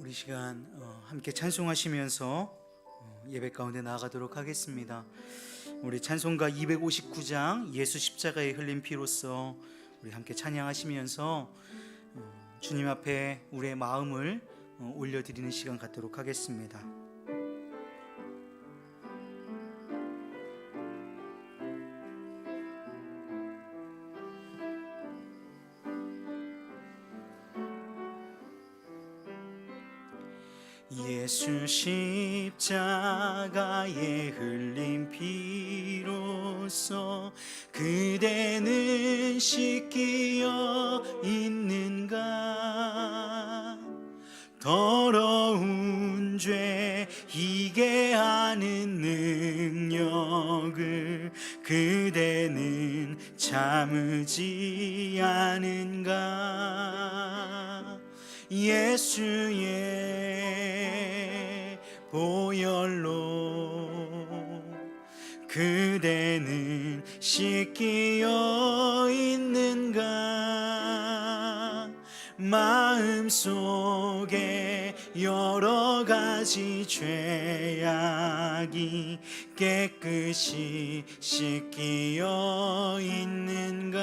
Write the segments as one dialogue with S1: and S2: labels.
S1: 우리 시간 함께 찬송하시면서 예배 가운데 나아가도록 하겠습니다. 우리 찬송가 259장 예수 십자가에 흘린 피로써 우리 함께 찬양하시면서 주님 앞에 우리의 마음을 올려드리는 시간 갖도록 하겠습니다. 예수 십자가에 흘린 피로써 그대는 씻기어 있는가? 더러운 죄 희게 하는 능력을 그대는 참으지 않은가? 예수의 보혈로 그대는 씻기어 있는가? 마음속에 여러 가지 죄악이 깨끗이 씻기어 있는가?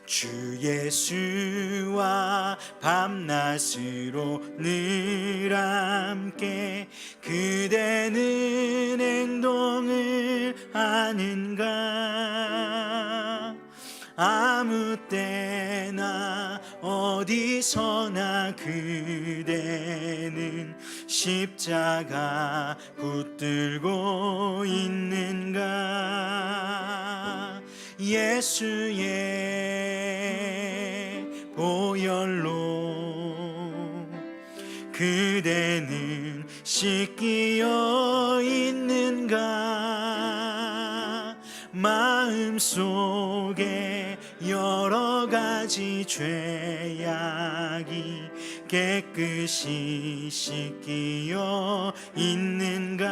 S1: 주 예수와 밤낮으로 늘 함께 그대는 행동을 하는가? 아무 때나 어디서나 그대는 십자가 붙들고 있는가? 예수의 보혈로 그대는 씻기어 있는가? 마음속에 여러 가지 죄악이 깨끗이 씻기어 있는가?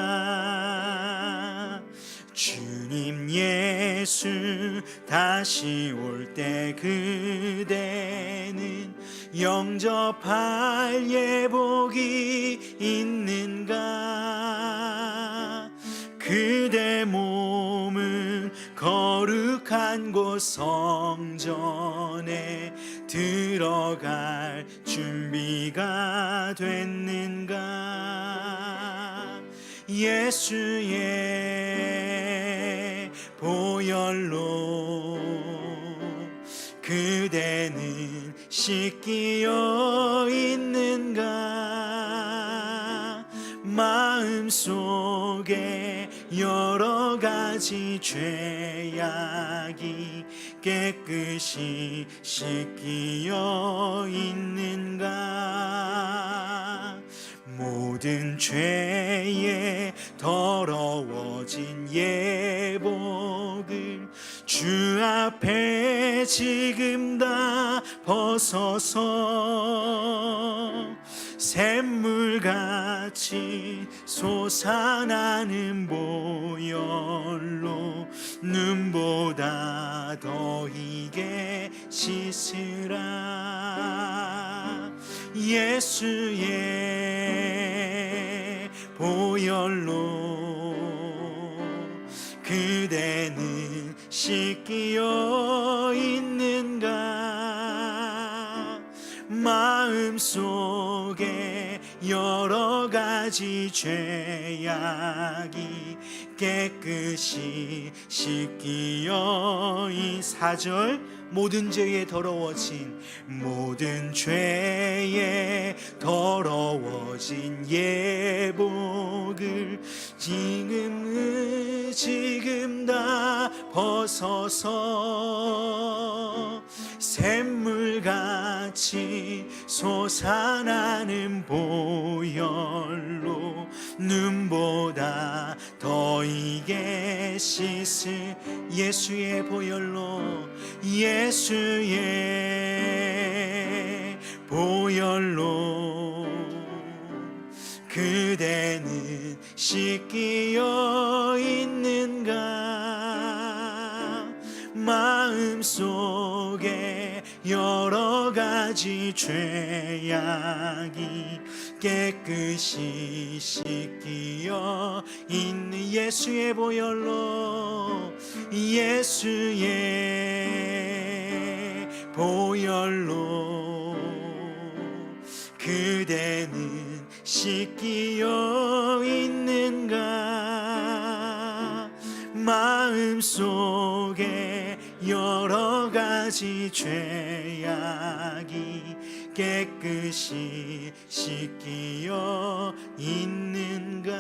S1: 주님 예수 다시 올 때 그대는 영접할 예복이 있는가? 그대 몸은 거룩한 곳 성전에 들어갈 준비가 됐는가? 예수의 보혈로 그대는 씻기어 있는가? 마음속에 여러 가지 죄악이 깨끗이 씻기어 있는가? 모든 죄에 더러워진 예복을 주 앞에 지금 다 벗어서 샘물같이 솟아나는 보혈로 눈보다 더 희게 씻으라. 예수의 보혈로 그대는 씻기어 있는가? 마음속에 여러 가지 죄악이 깨끗이 씻기어 이 4절 모든 죄에 더러워진 모든 죄에 더러워진 예복을 지금 다 벗어서 샘물같이 솟아나는 보혈로 눈보다 더 이게 씻을 예수의 보혈로 예수의 보혈로 그대는 씻기어 있는가 마음속에 여러 가지 죄악이 깨끗이 씻기어 있는 예수의 보혈로 예수의 보혈로 그대는 씻기어 있는가 마음속에 여러 가지 죄악이 깨끗이 씻기어 있는가.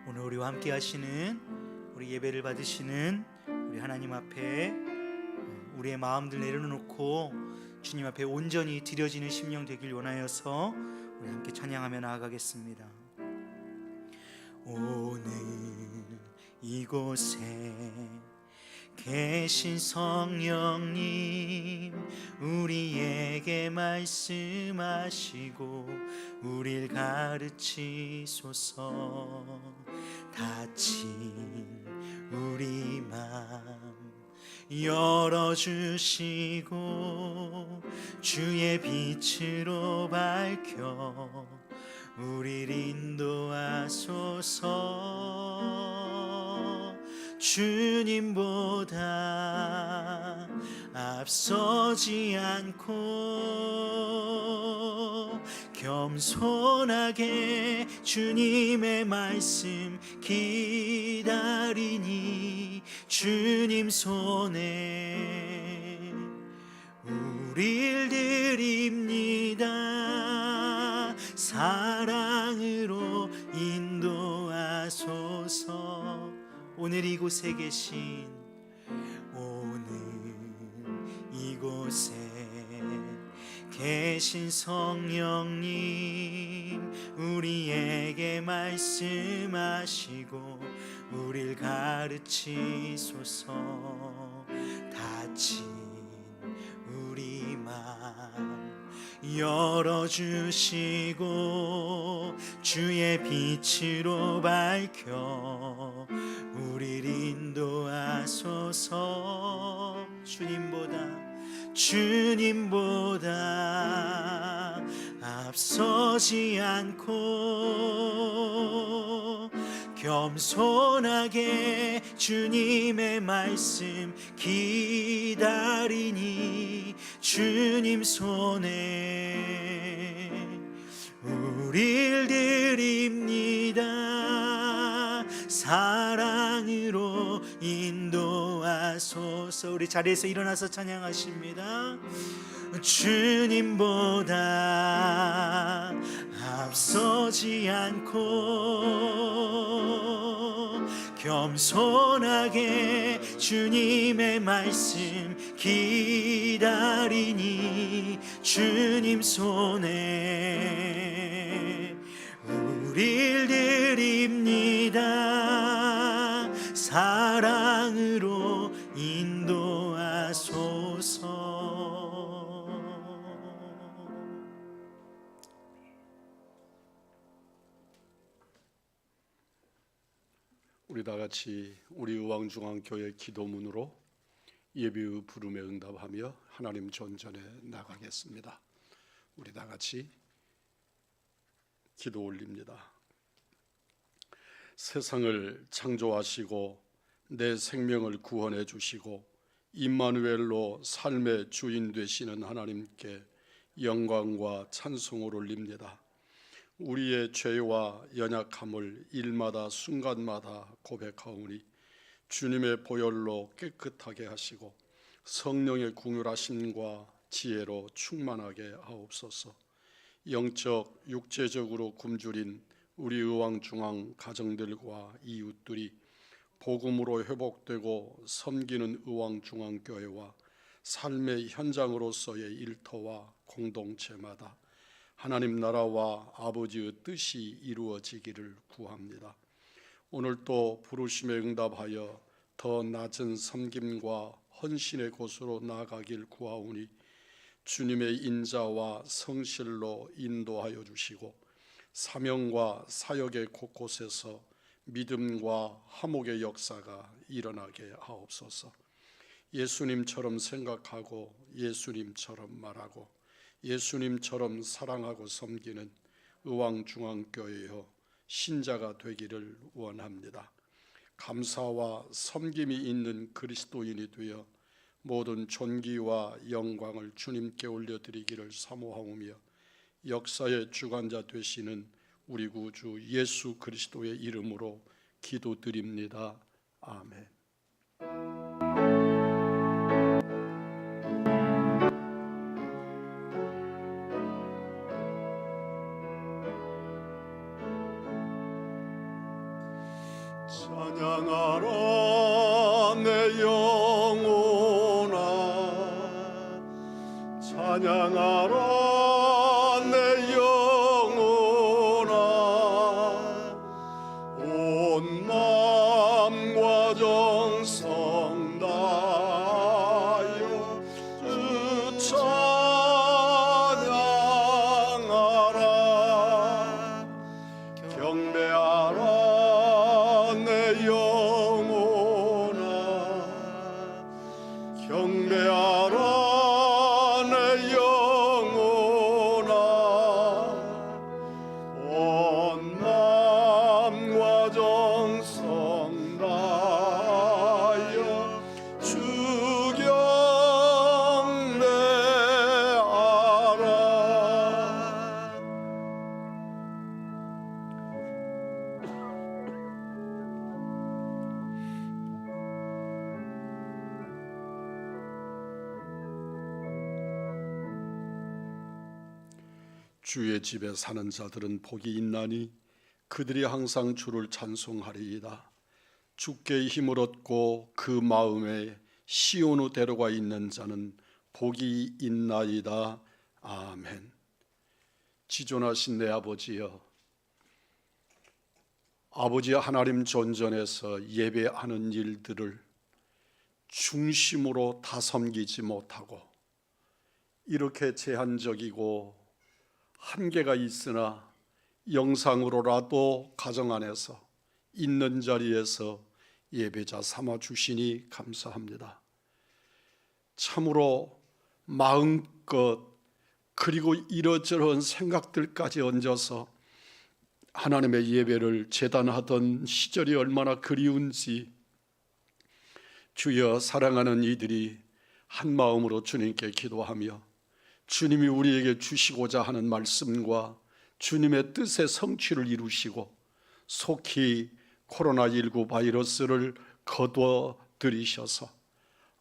S1: 오늘 우리와 함께 하시는 우리 예배를 받으시는 우리 하나님 앞에 우리의 마음들 내려놓고 주님 앞에 온전히 드려지는 심령 되길 원하여서 우리 함께 찬양하며 나아가겠습니다. 오늘 이곳에 계신 성령님 우리에게 말씀하시고 우릴 가르치소서 닫힌 우리 맘 열어주시고 주의 빛으로 밝혀 우릴 인도하소서 주님보다 앞서지 않고 겸손하게 주님의 말씀 기다리니 주님 손에 우릴 드립니다. 사랑으로 인도하소서. 오늘 이곳에 계신 성령님 우리에게 말씀하시고 우릴 가르치소서 닫힌 우리 맘 열어주시고 주의 빛으로 밝혀 우릴 인도하소서 주님보다 앞서지 않고 겸손하게 주님의 말씀 기다리니 주님 손에 우릴 드립니다. 사랑으로 인도하소서. 우리 자리에서 일어나서 찬양하십니다. 주님보다 앞서지 않고 겸손하게 주님의 말씀 기다리니 주님 손에 우릴 드립니다. 사랑으로 인도하소서.
S2: 우리 다 같이 우리 의왕중앙교회 기도문으로 예배의 부름에 응답하며 하나님 전전에 나가겠습니다. 우리 다 같이 기도 올립니다. 세상을 창조하시고 내 생명을 구원해 주시고 임마누엘로 삶의 주인 되시는 하나님께 영광과 찬송을 올립니다. 우리의 죄와 연약함을 일마다 순간마다 고백하오니 주님의 보혈로 깨끗하게 하시고 성령의 긍휼하심과 지혜로 충만하게 하옵소서. 영적 육체적으로 굶주린 우리 의왕중앙 가정들과 이웃들이 복음으로 회복되고 섬기는 의왕중앙교회와 삶의 현장으로서의 일터와 공동체마다 하나님 나라와 아버지의 뜻이 이루어지기를 구합니다. 오늘 또 부르심에 응답하여 더 낮은 섬김과 헌신의 곳으로 나아가길 구하오니 주님의 인자와 성실로 인도하여 주시고 사명과 사역의 곳곳에서 믿음과 화목의 역사가 일어나게 하옵소서. 예수님처럼 생각하고 예수님처럼 말하고 예수님처럼 사랑하고 섬기는 의왕중앙교회여 신자가 되기를 원합니다. 감사와 섬김이 있는 그리스도인이 되어 모든 존귀와 영광을 주님께 올려드리기를 사모하오며 역사의 주관자 되시는 우리 구주 예수 그리스도의 이름으로 기도드립니다. 아멘. 찬양하라 내 영혼아, 찬양하라 내 영혼아, 온 마음과 정성 다하여 주 찬양하라. 경배하라 내 영혼아, 경배하라 내 영혼아, 온 마음과 정성 다하여 주 경배하라. 주의 집에 사는 자들은 복이 있나니 그들이 항상 주를 찬송하리이다. 주께 힘을 얻고 그 마음에 시온의 대로가 있는 자는 복이 있나이다. 아멘. 지존하신 내 아버지여, 아버지 하나님 존전에서 예배하는 일들을 중심으로 다 섬기지 못하고 이렇게 제한적이고 한계가 있으나 영상으로라도 가정 안에서 있는 자리에서 예배자 삼아 주시니 감사합니다. 참으로 마음껏 그리고 이러저러한 생각들까지 얹어서 하나님의 예배를 제단하던 시절이 얼마나 그리운지, 주여 사랑하는 이들이 한 마음으로 주님께 기도하며 주님이 우리에게 주시고자 하는 말씀과 주님의 뜻의 성취를 이루시고 속히 코로나19 바이러스를 거두어 들이셔서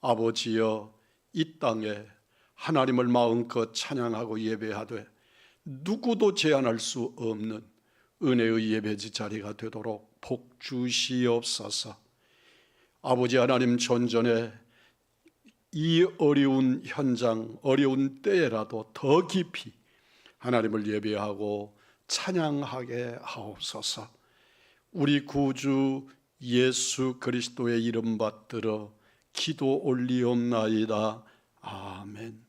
S2: 아버지여 이 땅에 하나님을 마음껏 찬양하고 예배하되 누구도 제한할 수 없는 은혜의 예배지 자리가 되도록 복 주시옵소서. 아버지 하나님 존전에 이 어려운 현장, 어려운 때에라도 더 깊이 하나님을 예배하고 찬양하게 하옵소서. 우리 구주 예수 그리스도의 이름 받들어 기도 올리옵나이다. 아멘.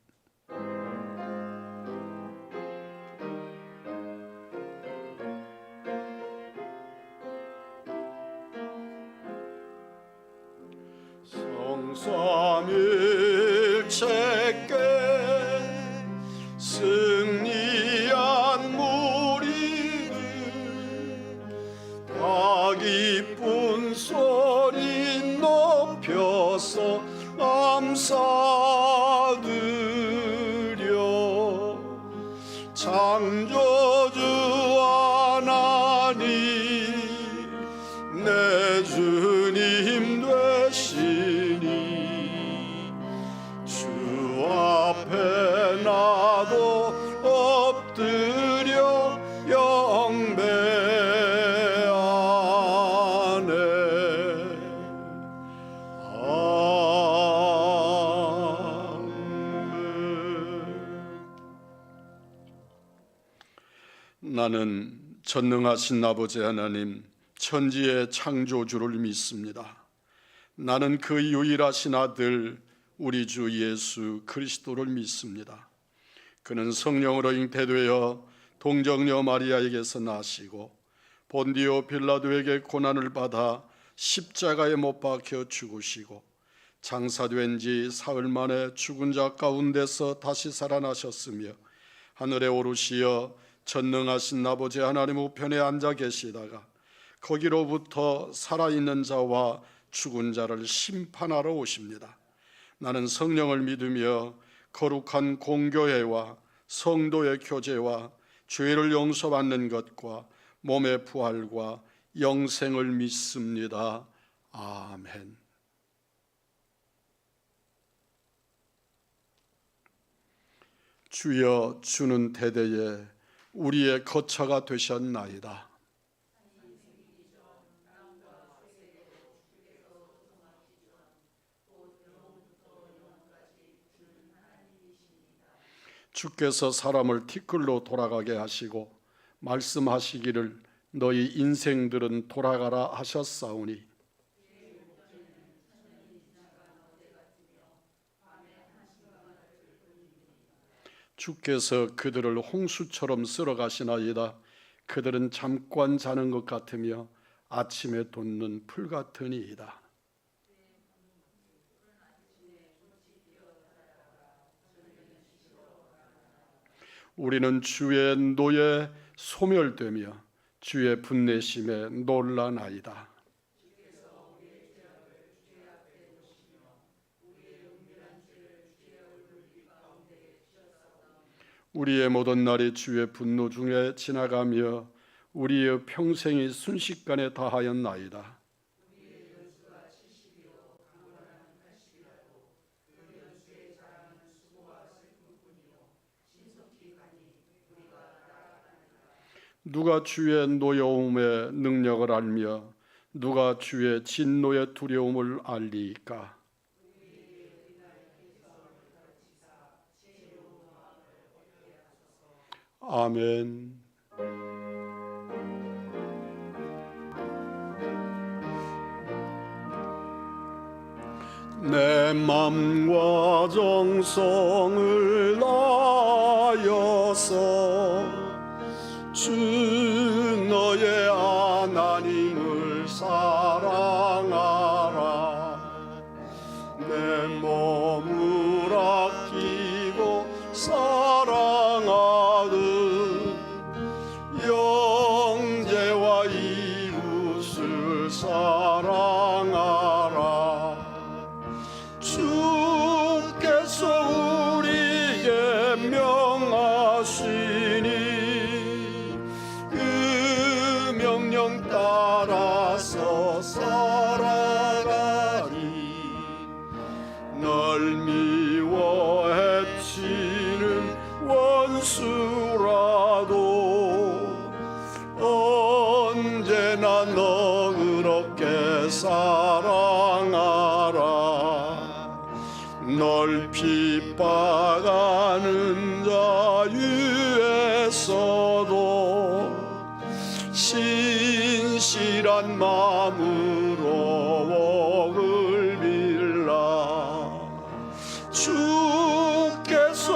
S2: 성삼일체께 승리한 무리들 다 기쁜 소리 감사드려 창조주 하나님 내 주님 되시니 주 앞에 나도 엎드려 영배하네. 나는 전능하신 아버지 하나님 천지의 창조주를 믿습니다. 나는 그 유일하신 아들 우리 주 예수 그리스도를 믿습니다. 그는 성령으로 잉태되어 동정녀 마리아에게서 나시고 본디오 빌라도에게 고난을 받아 십자가에 못 박혀 죽으시고 장사된 지 사흘 만에 죽은 자 가운데서 다시 살아나셨으며 하늘에 오르시어 전능하신 아버지 하나님 우편에 앉아 계시다가 거기로부터 살아있는 자와 죽은 자를 심판하러 오십니다. 나는 성령을 믿으며 거룩한 공교회와 성도의 교제와 죄를 용서받는 것과 몸의 부활과 영생을 믿습니다. 아멘. 주여, 주는 대대에 우리의 거처가 되셨나이다. 주께서 사람을 티끌로 돌아가게 하시고 말씀하시기를 너희 인생들은 돌아가라 하셨사오니 주께서 그들을 홍수처럼 쓸어가시나이다. 그들은 잠깐 자는 것 같으며 아침에 돋는 풀 같으니이다. 우리는 주의 노에 소멸되며 주의 분내심에 놀라나이다. 우리의 모든 날이 주의 분노 중에 지나가며 우리의 평생이 순식간에 다하였나이다. 누가 주의 노여움의 능력을 알며 누가 주의 진노의 두려움을 알리이까? 아멘. 내 맘과 정성을 다하여서 주 너의 하나님을 사랑하라. 내 몸을 아끼고 사랑하듯 형제와 이웃을 사랑하라. 주께서 우리에게 명하시니 따라서 살아가리. 널 미워 해치는 원수라도 언제나 너 그렇게 사랑하라. 널 핍박하는 자 위에서도 신실한 마음으로 복을 빌라. 주께서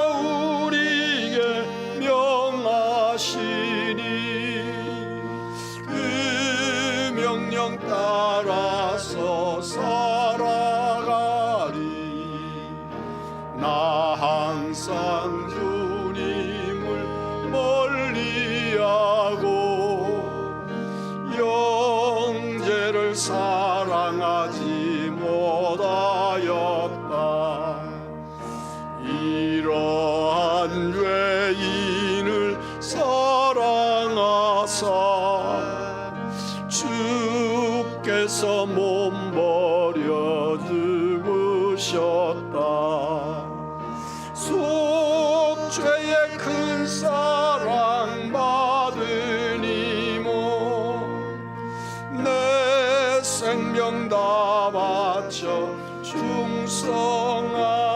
S2: 우리에게 명하시니 그 명령 따라서 살아가리. 나 항상 주님을 멀리하고 형제를 사랑하지 못하였다. 주께서 몸 버려 죽으셨다. 속죄의 큰 사랑 받으니모 내 생명 다 바쳐 충성하리.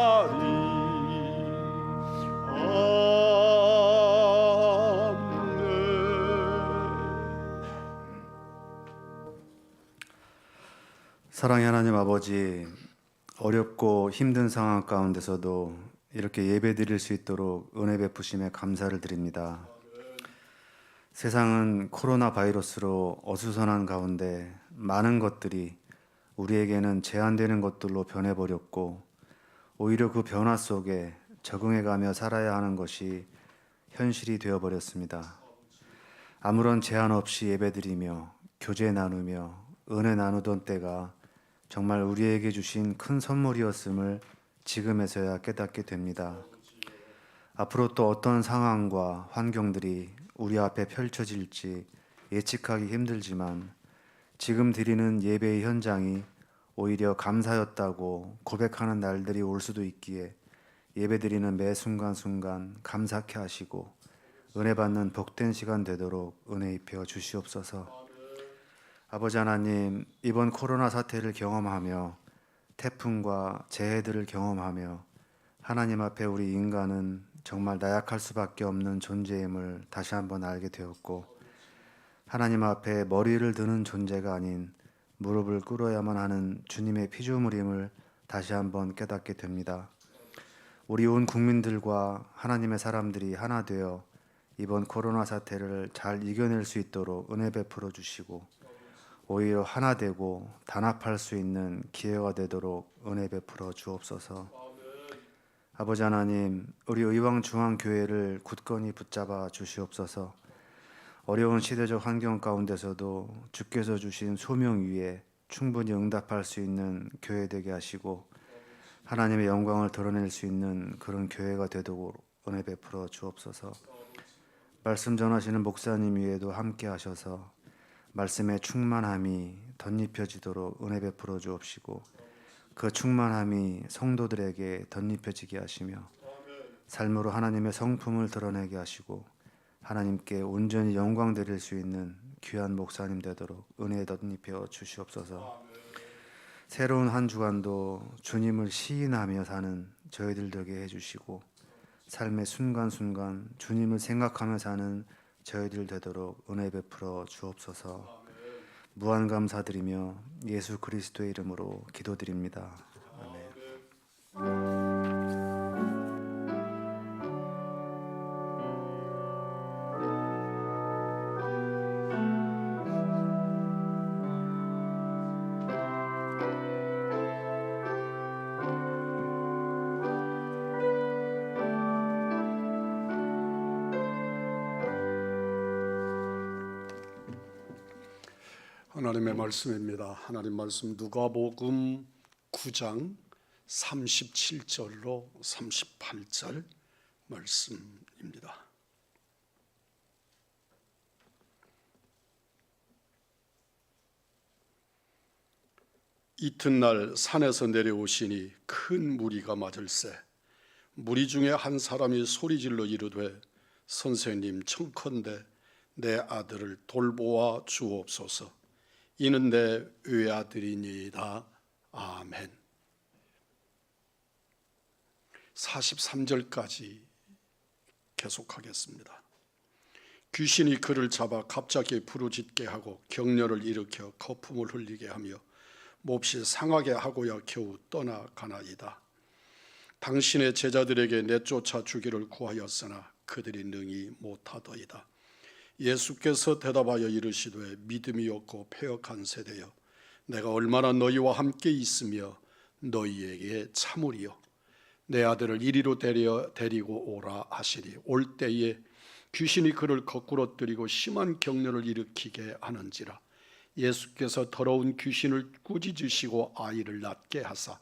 S3: 사랑의 하나님 아버지, 어렵고 힘든 상황 가운데서도 이렇게 예배 드릴 수 있도록 은혜 베푸심에 감사를 드립니다. 세상은 코로나 바이러스로 어수선한 가운데 많은 것들이 우리에게는 제한되는 것들로 변해버렸고, 오히려 그 변화 속에 적응해가며 살아야 하는 것이 현실이 되어버렸습니다. 아무런 제한 없이 예배드리며 교제 나누며 은혜 나누던 때가 정말 우리에게 주신 큰 선물이었음을 지금에서야 깨닫게 됩니다. 앞으로 또 어떤 상황과 환경들이 우리 앞에 펼쳐질지 예측하기 힘들지만 지금 드리는 예배의 현장이 오히려 감사였다고 고백하는 날들이 올 수도 있기에 예배드리는 매 순간순간 감사케 하시고 은혜 받는 복된 시간 되도록 은혜 입혀 주시옵소서. 아버지 하나님, 이번 코로나 사태를 경험하며 태풍과 재해들을 경험하며 하나님 앞에 우리 인간은 정말 나약할 수밖에 없는 존재임을 다시 한번 알게 되었고, 하나님 앞에 머리를 드는 존재가 아닌 무릎을 꿇어야만 하는 주님의 피조물임을 다시 한번 깨닫게 됩니다. 우리 온 국민들과 하나님의 사람들이 하나 되어 이번 코로나 사태를 잘 이겨낼 수 있도록 은혜 베풀어 주시고, 오히려 하나 되고 단합할 수 있는 기회가 되도록 은혜 베풀어 주옵소서. 아버지 하나님, 우리 의왕중앙교회를 굳건히 붙잡아 주시옵소서. 어려운 시대적 환경 가운데서도 주께서 주신 소명 위에 충분히 응답할 수 있는 교회 되게 하시고 하나님의 영광을 드러낼 수 있는 그런 교회가 되도록 은혜 베풀어 주옵소서. 말씀 전하시는 목사님 위에도 함께 하셔서 말씀의 충만함이 덧입혀지도록 은혜 베풀어 주옵시고 그 충만함이 성도들에게 덧입혀지게 하시며 삶으로 하나님의 성품을 드러내게 하시고 하나님께 온전히 영광 드릴 수 있는 귀한 목사님 되도록 은혜 덧입혀 주시옵소서. 새로운 한 주간도 주님을 시인하며 사는 저희들 되게 해주시고 삶의 순간순간 주님을 생각하며 사는 저희들 되도록 은혜 베풀어 주옵소서. 무한 감사드리며 예수 그리스도의 이름으로 기도드립니다. 아멘.
S2: 하나님의 말씀입니다. 하나님 말씀 누가복음 9장 37절로 38절 말씀입니다. 이튿날 산에서 내려오시니 큰 무리가 맞을세 무리 중에 한 사람이 소리질러 이르되 선생님 청컨대 내 아들을 돌보아 주옵소서. 이는 내 외아들이니이다. 아멘. 43절까지 계속하겠습니다. 귀신이 그를 잡아 갑자기 부르짖게 하고 격렬을 일으켜 거품을 흘리게 하며 몹시 상하게 하고야 겨우 떠나가나이다. 당신의 제자들에게 내쫓아 주기를 구하였으나 그들이 능히 못하더이다. 예수께서 대답하여 이르시되 믿음이 없고 패역한 세대여 내가 얼마나 너희와 함께 있으며 너희에게 참으리요. 내 아들을 이리로 데리고 오라 하시니 올 때에 귀신이 그를 거꾸로 들이고 심한 격렬을 일으키게 하는지라. 예수께서 더러운 귀신을 꾸짖으시고 아이를 낫게 하사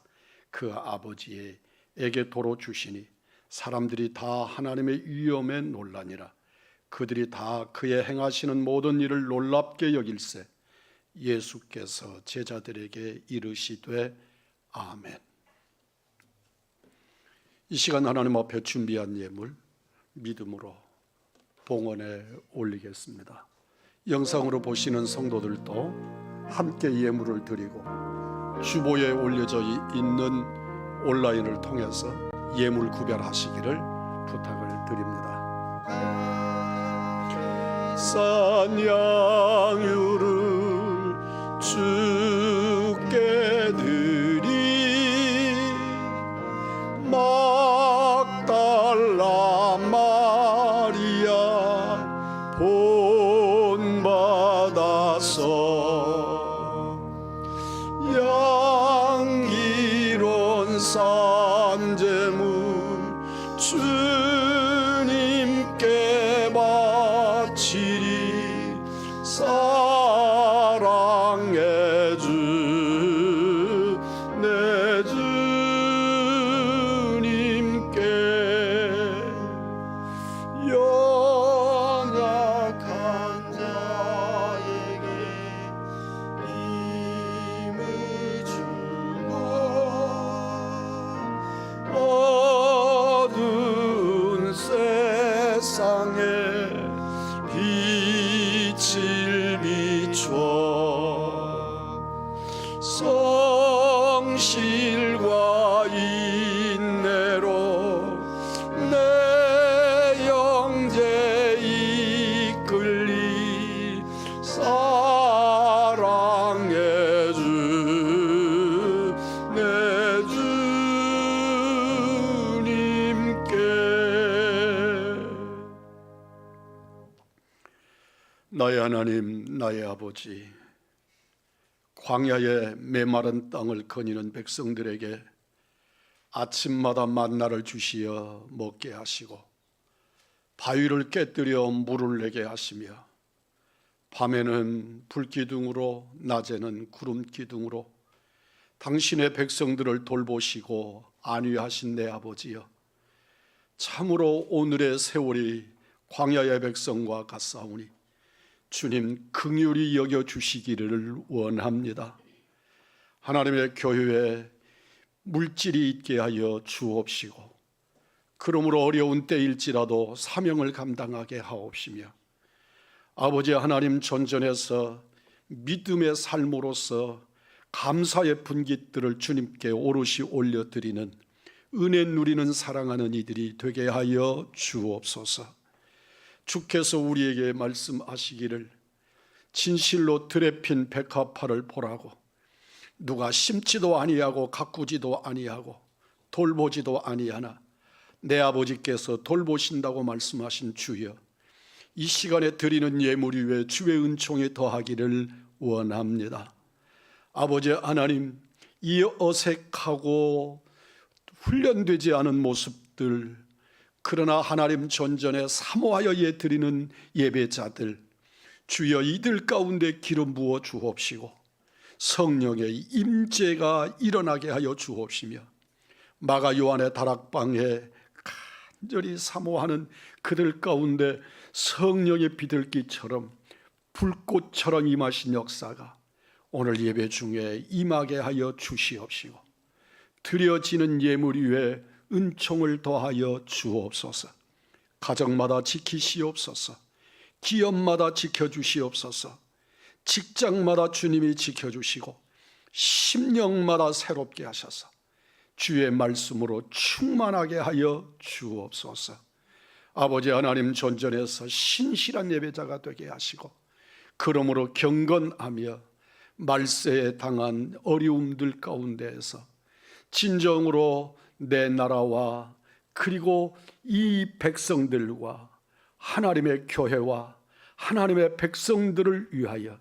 S2: 그 아버지에게 도로 주시니 사람들이 다 하나님의 위엄에 놀라니라. 그들이 다 그의 행하시는 모든 일을 놀랍게 여길세 예수께서 제자들에게 이르시되 아멘. 이 시간 하나님 앞에 준비한 예물 믿음으로 봉헌에 올리겠습니다. 영상으로 보시는 성도들도 함께 예물을 드리고 주보에 올려져 있는 온라인을 통해서 예물 구별하시기를 부탁을 드립니다. 산 양유를 주께 드리 막달라 마리아 본받아서 양기론 산재물 주님께 바치리 사랑해 주 내 주님께 연약한 자에게 힘을 주고 어두운 세상에 빛을 비춰 성실과 인내로 내 영제 이끌리 사랑해 주 내 주님께. 나의 하나님, 나의 아버지, 광야의 메마른 땅을 거니는 백성들에게 아침마다 만나를 주시어 먹게 하시고 바위를 깨뜨려 물을 내게 하시며 밤에는 불기둥으로 낮에는 구름기둥으로 당신의 백성들을 돌보시고 안위하신 내 아버지여, 참으로 오늘의 세월이 광야의 백성과 같사오니 주님 긍휼히 여겨주시기를 원합니다. 하나님의 교회에 물질이 있게 하여 주옵시고 그러므로 어려운 때일지라도 사명을 감당하게 하옵시며 아버지 하나님 전전에서 믿음의 삶으로서 감사의 분깃들을 주님께 오롯이 올려드리는 은혜 누리는 사랑하는 이들이 되게 하여 주옵소서. 주께서 우리에게 말씀하시기를 진실로 들에 핀 백합화를 보라고 누가 심지도 아니하고 가꾸지도 아니하고 돌보지도 아니하나 내 아버지께서 돌보신다고 말씀하신 주여, 이 시간에 드리는 예물 위에 주의 은총이 더하기를 원합니다. 아버지 하나님, 이 어색하고 훈련되지 않은 모습들, 그러나 하나님 전전에 사모하여 드리는 예배자들, 주여 이들 가운데 기름 부어 주옵시고 성령의 임재가 일어나게 하여 주옵시며 마가 요한의 다락방에 간절히 사모하는 그들 가운데 성령의 비둘기처럼 불꽃처럼 임하신 역사가 오늘 예배 중에 임하게 하여 주시옵시고 드려지는 예물 위에 은총을 더하여 주옵소서. 가정마다 지키시옵소서. 기업마다 지켜주시옵소서. 직장마다 주님이 지켜주시고 심령마다 새롭게 하셔서 주의 말씀으로 충만하게 하여 주옵소서. 아버지 하나님 전전에서 신실한 예배자가 되게 하시고 그러므로 경건하며 말세에 당한 어려움들 가운데에서 진정으로 내 나라와 그리고 이 백성들과 하나님의 교회와 하나님의 백성들을 위하여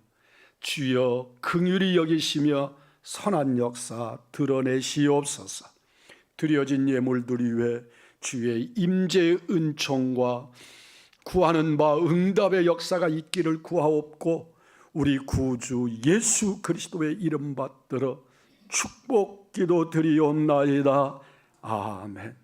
S2: 주여 긍휼히 여기시며 선한 역사 드러내시옵소서. 드려진 예물들 위에 주의 임재의 은총과 구하는 바 응답의 역사가 있기를 구하옵고 우리 구주 예수 그리스도의 이름 받들어 축복 기도 드리옵나이다. 아멘.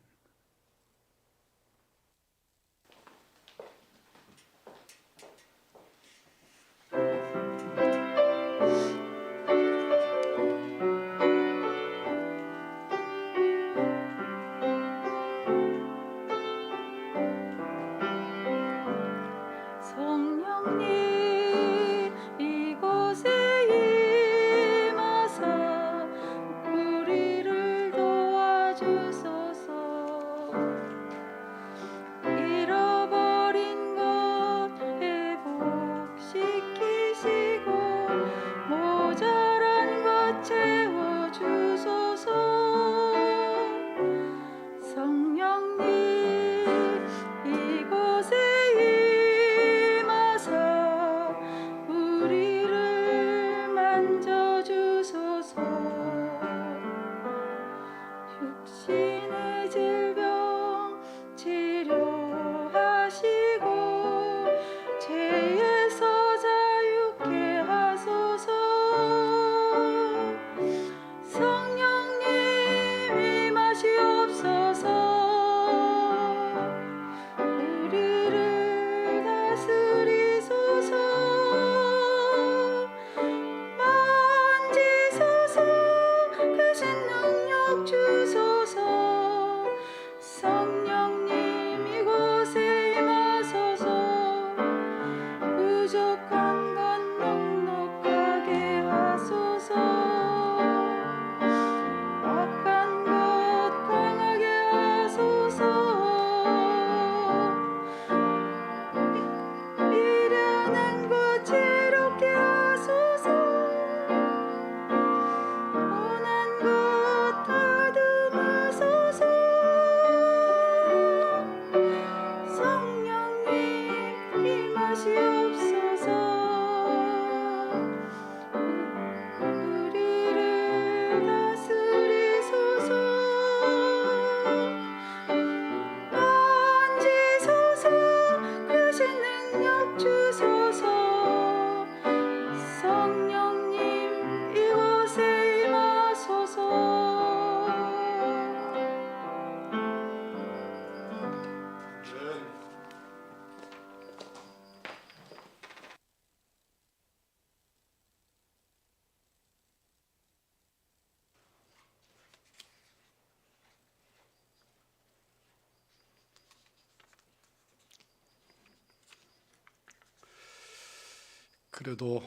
S2: 그래도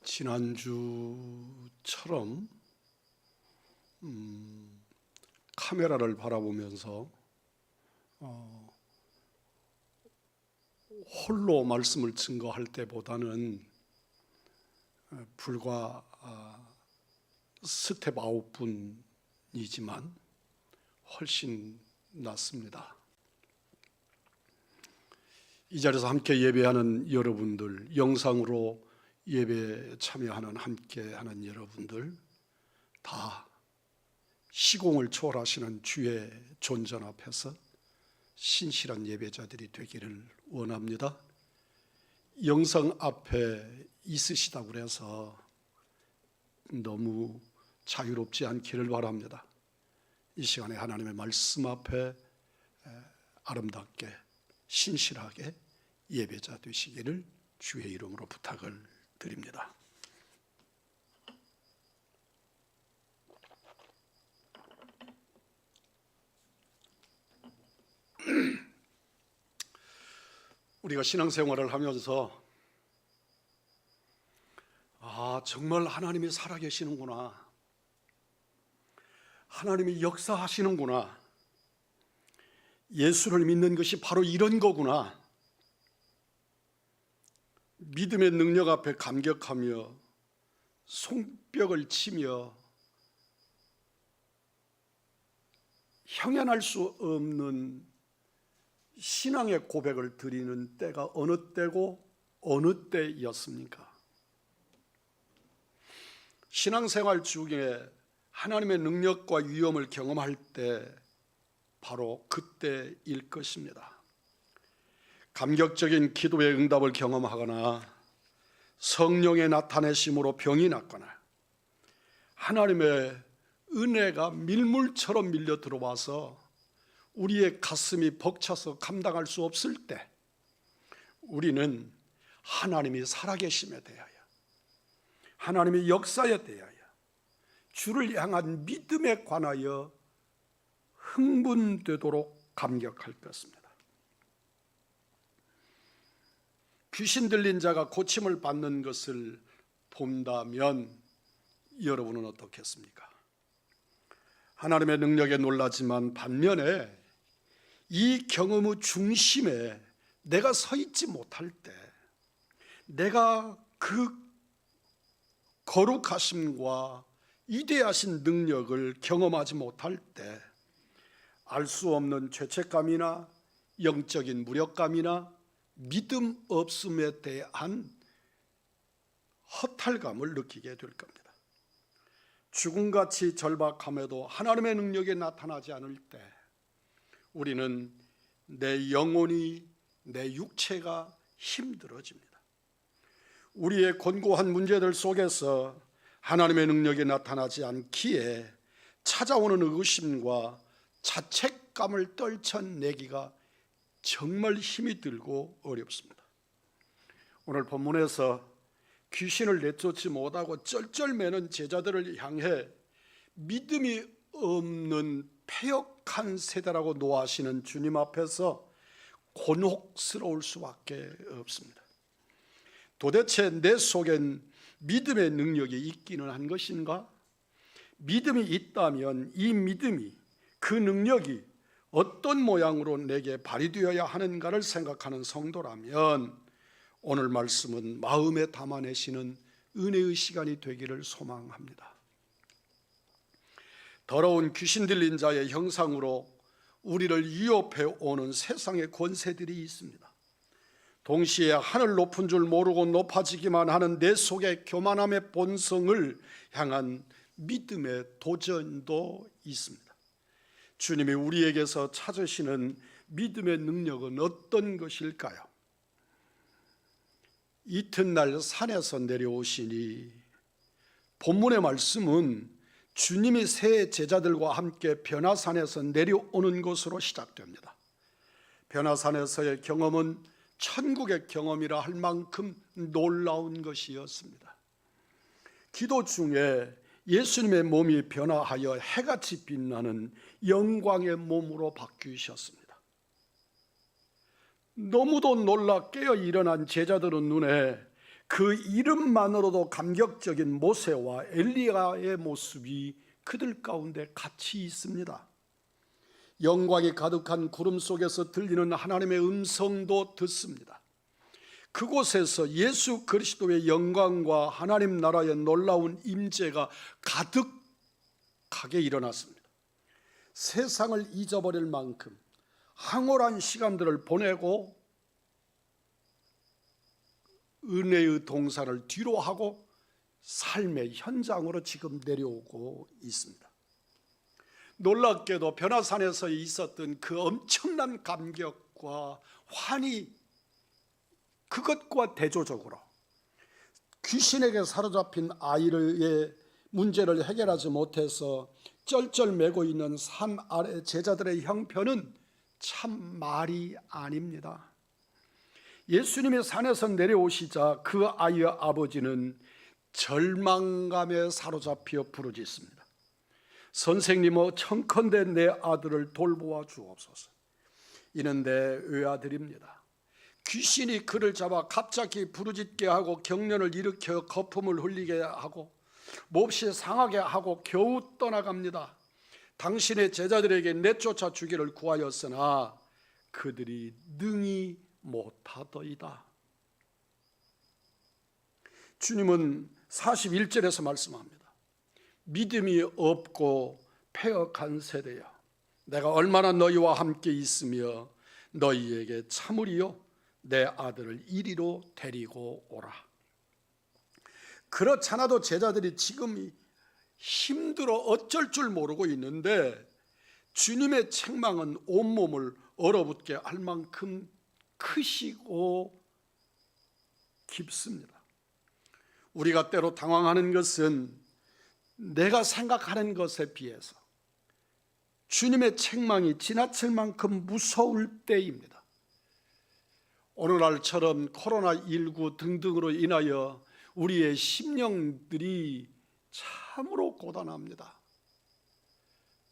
S2: 지난주처럼 카메라를 바라보면서 홀로 말씀을 증거할 때보다는 불과 스텝 9분이지만 훨씬 낫습니다. 이 자리에서 함께 예배하는 여러분들, 영상으로 예배에 참여하는 함께하는 여러분들 다 시공을 초월하시는 주의 존전 앞에서 신실한 예배자들이 되기를 원합니다. 영상 앞에 있으시다고 해서 너무 자유롭지 않기를 바랍니다. 이 시간에 하나님의 말씀 앞에 아름답게 신실하게 예배자 되시기를 주의 이름으로 부탁을 드립니다. 우리가 신앙생활을 하면서 정말 하나님이 살아계시는구나, 하나님이 역사하시는구나, 예수를 믿는 것이 바로 이런 거구나, 믿음의 능력 앞에 감격하며 손뼉을 치며 형연할 수 없는 신앙의 고백을 드리는 때가 어느 때고 어느 때였습니까? 신앙생활 중에 하나님의 능력과 위엄을 경험할 때 바로 그때일 것입니다. 감격적인 기도의 응답을 경험하거나 성령의 나타내심으로 병이 낫거나 하나님의 은혜가 밀물처럼 밀려 들어와서 우리의 가슴이 벅차서 감당할 수 없을 때 우리는 하나님이 살아계심에 대하여, 하나님의 역사에 대하여, 주를 향한 믿음에 관하여 흥분되도록 감격할 것입니다. 귀신 들린 자가 고침을 받는 것을 본다면 여러분은 어떻겠습니까? 하나님의 능력에 놀라지만 반면에 이 경험의 중심에 내가 서 있지 못할 때, 내가 그 거룩하심과 위대하신 능력을 경험하지 못할 때 알 수 없는 죄책감이나 영적인 무력감이나 믿음 없음에 대한 허탈감을 느끼게 될 겁니다. 죽음같이 절박함에도 하나님의 능력이 나타나지 않을 때 우리는 내 영혼이, 내 육체가 힘들어집니다. 우리의 곤고한 문제들 속에서 하나님의 능력이 나타나지 않기에 찾아오는 의구심과 자책감을 떨쳐내기가 정말 힘이 들고 어렵습니다. 오늘 본문에서 귀신을 내쫓지 못하고 쩔쩔매는 제자들을 향해 믿음이 없는 패역한 세대라고 노하시는 주님 앞에서 곤혹스러울 수밖에 없습니다. 도대체 내 속엔 믿음의 능력이 있기는 한 것인가? 믿음이 있다면 이 믿음이, 그 능력이 어떤 모양으로 내게 발휘되어야 하는가를 생각하는 성도라면 오늘 말씀은 마음에 담아내시는 은혜의 시간이 되기를 소망합니다. 더러운 귀신 들린 자의 형상으로 우리를 위협해 오는 세상의 권세들이 있습니다. 동시에 하늘 높은 줄 모르고 높아지기만 하는 내 속의 교만함의 본성을 향한 믿음의 도전도 있습니다. 주님이 우리에게서 찾으시는 믿음의 능력은 어떤 것일까요? 이튿날 산에서 내려오시니, 본문의 말씀은 주님이 세 제자들과 함께 변화산에서 내려오는 것으로 시작됩니다. 변화산에서의 경험은 천국의 경험이라 할 만큼 놀라운 것이었습니다. 기도 중에 예수님의 몸이 변화하여 해같이 빛나는 영광의 몸으로 바뀌셨습니다. 너무도 놀라 깨어 일어난 제자들의 눈에 그 이름만으로도 감격적인 모세와 엘리야의 모습이 그들 가운데 같이 있습니다. 영광이 가득한 구름 속에서 들리는 하나님의 음성도 듣습니다. 그곳에서 예수 그리스도의 영광과 하나님 나라의 놀라운 임재가 가득하게 일어났습니다. 세상을 잊어버릴 만큼 황홀한 시간들을 보내고 은혜의 동산을 뒤로 하고 삶의 현장으로 지금 내려오고 있습니다. 놀랍게도 변화산에서 있었던 그 엄청난 감격과 환희, 그것과 대조적으로 귀신에게 사로잡힌 아이의 문제를 해결하지 못해서 쩔쩔매고 있는 산 아래 제자들의 형편은 참 말이 아닙니다. 예수님이 산에서 내려오시자 그 아이의 아버지는 절망감에 사로잡혀 부르짖습니다. 선생님아, 청컨대 내 아들을 돌보아 주옵소서. 이는 내 외아들입니다. 귀신이 그를 잡아 갑자기 부르짖게 하고 경련을 일으켜 거품을 흘리게 하고 몹시 상하게 하고 겨우 떠나갑니다. 당신의 제자들에게 내쫓아 주기를 구하였으나 그들이 능히 못하더이다. 주님은 41절에서 말씀합니다. 믿음이 없고 패역한 세대여, 내가 얼마나 너희와 함께 있으며 너희에게 참으리요 내 아들을 이리로 데리고 오라. 그렇잖아도 제자들이 지금 힘들어 어쩔 줄 모르고 있는데 주님의 책망은 온몸을 얼어붙게 할 만큼 크시고 깊습니다. 우리가 때로 당황하는 것은 내가 생각하는 것에 비해서 주님의 책망이 지나칠 만큼 무서울 때입니다. 오늘날처럼 코로나19 등등으로 인하여 우리의 심령들이 참으로 고단합니다.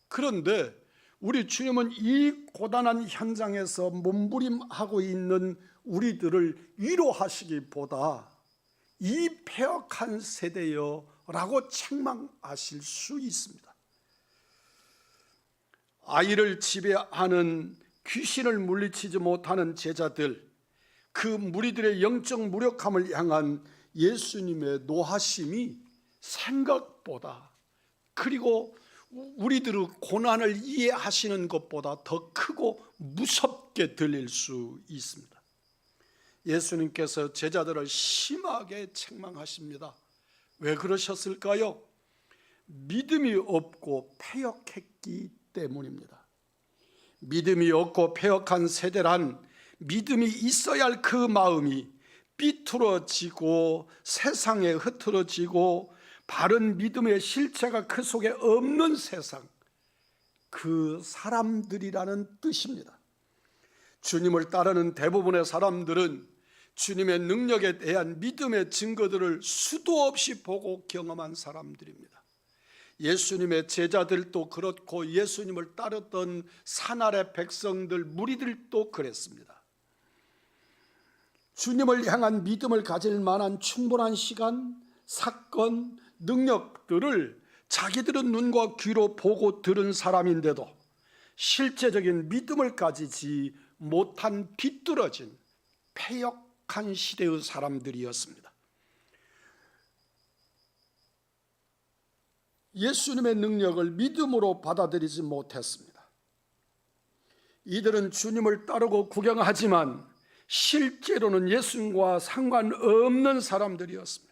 S2: 그런데 우리 주님은 이 고단한 현장에서 몸부림하고 있는 우리들을 위로하시기보다 이 패역한 세대여 라고 책망하실 수 있습니다. 아이를 지배하는 귀신을 물리치지 못하는 제자들, 그 무리들의 영적 무력함을 향한 예수님의 노하심이 생각보다, 그리고 우리들의 고난을 이해하시는 것보다 더 크고 무섭게 들릴 수 있습니다. 예수님께서 제자들을 심하게 책망하십니다. 왜 그러셨을까요? 믿음이 없고 패역했기 때문입니다. 믿음이 없고 패역한 세대란 믿음이 있어야 할 그 마음이 삐뚤어지고 세상에 흐트러지고 바른 믿음의 실체가 그 속에 없는 세상, 그 사람들이라는 뜻입니다. 주님을 따르는 대부분의 사람들은 주님의 능력에 대한 믿음의 증거들을 수도 없이 보고 경험한 사람들입니다. 예수님의 제자들도 그렇고 예수님을 따랐던 산아래 백성들, 무리들도 그랬습니다. 주님을 향한 믿음을 가질 만한 충분한 시간, 사건, 능력들을 자기들은 눈과 귀로 보고 들은 사람인데도 실제적인 믿음을 가지지 못한 비뚤어진 패역한 시대의 사람들이었습니다. 예수님의 능력을 믿음으로 받아들이지 못했습니다. 이들은 주님을 따르고 구경하지만 실제로는 예수님과 상관없는 사람들이었습니다.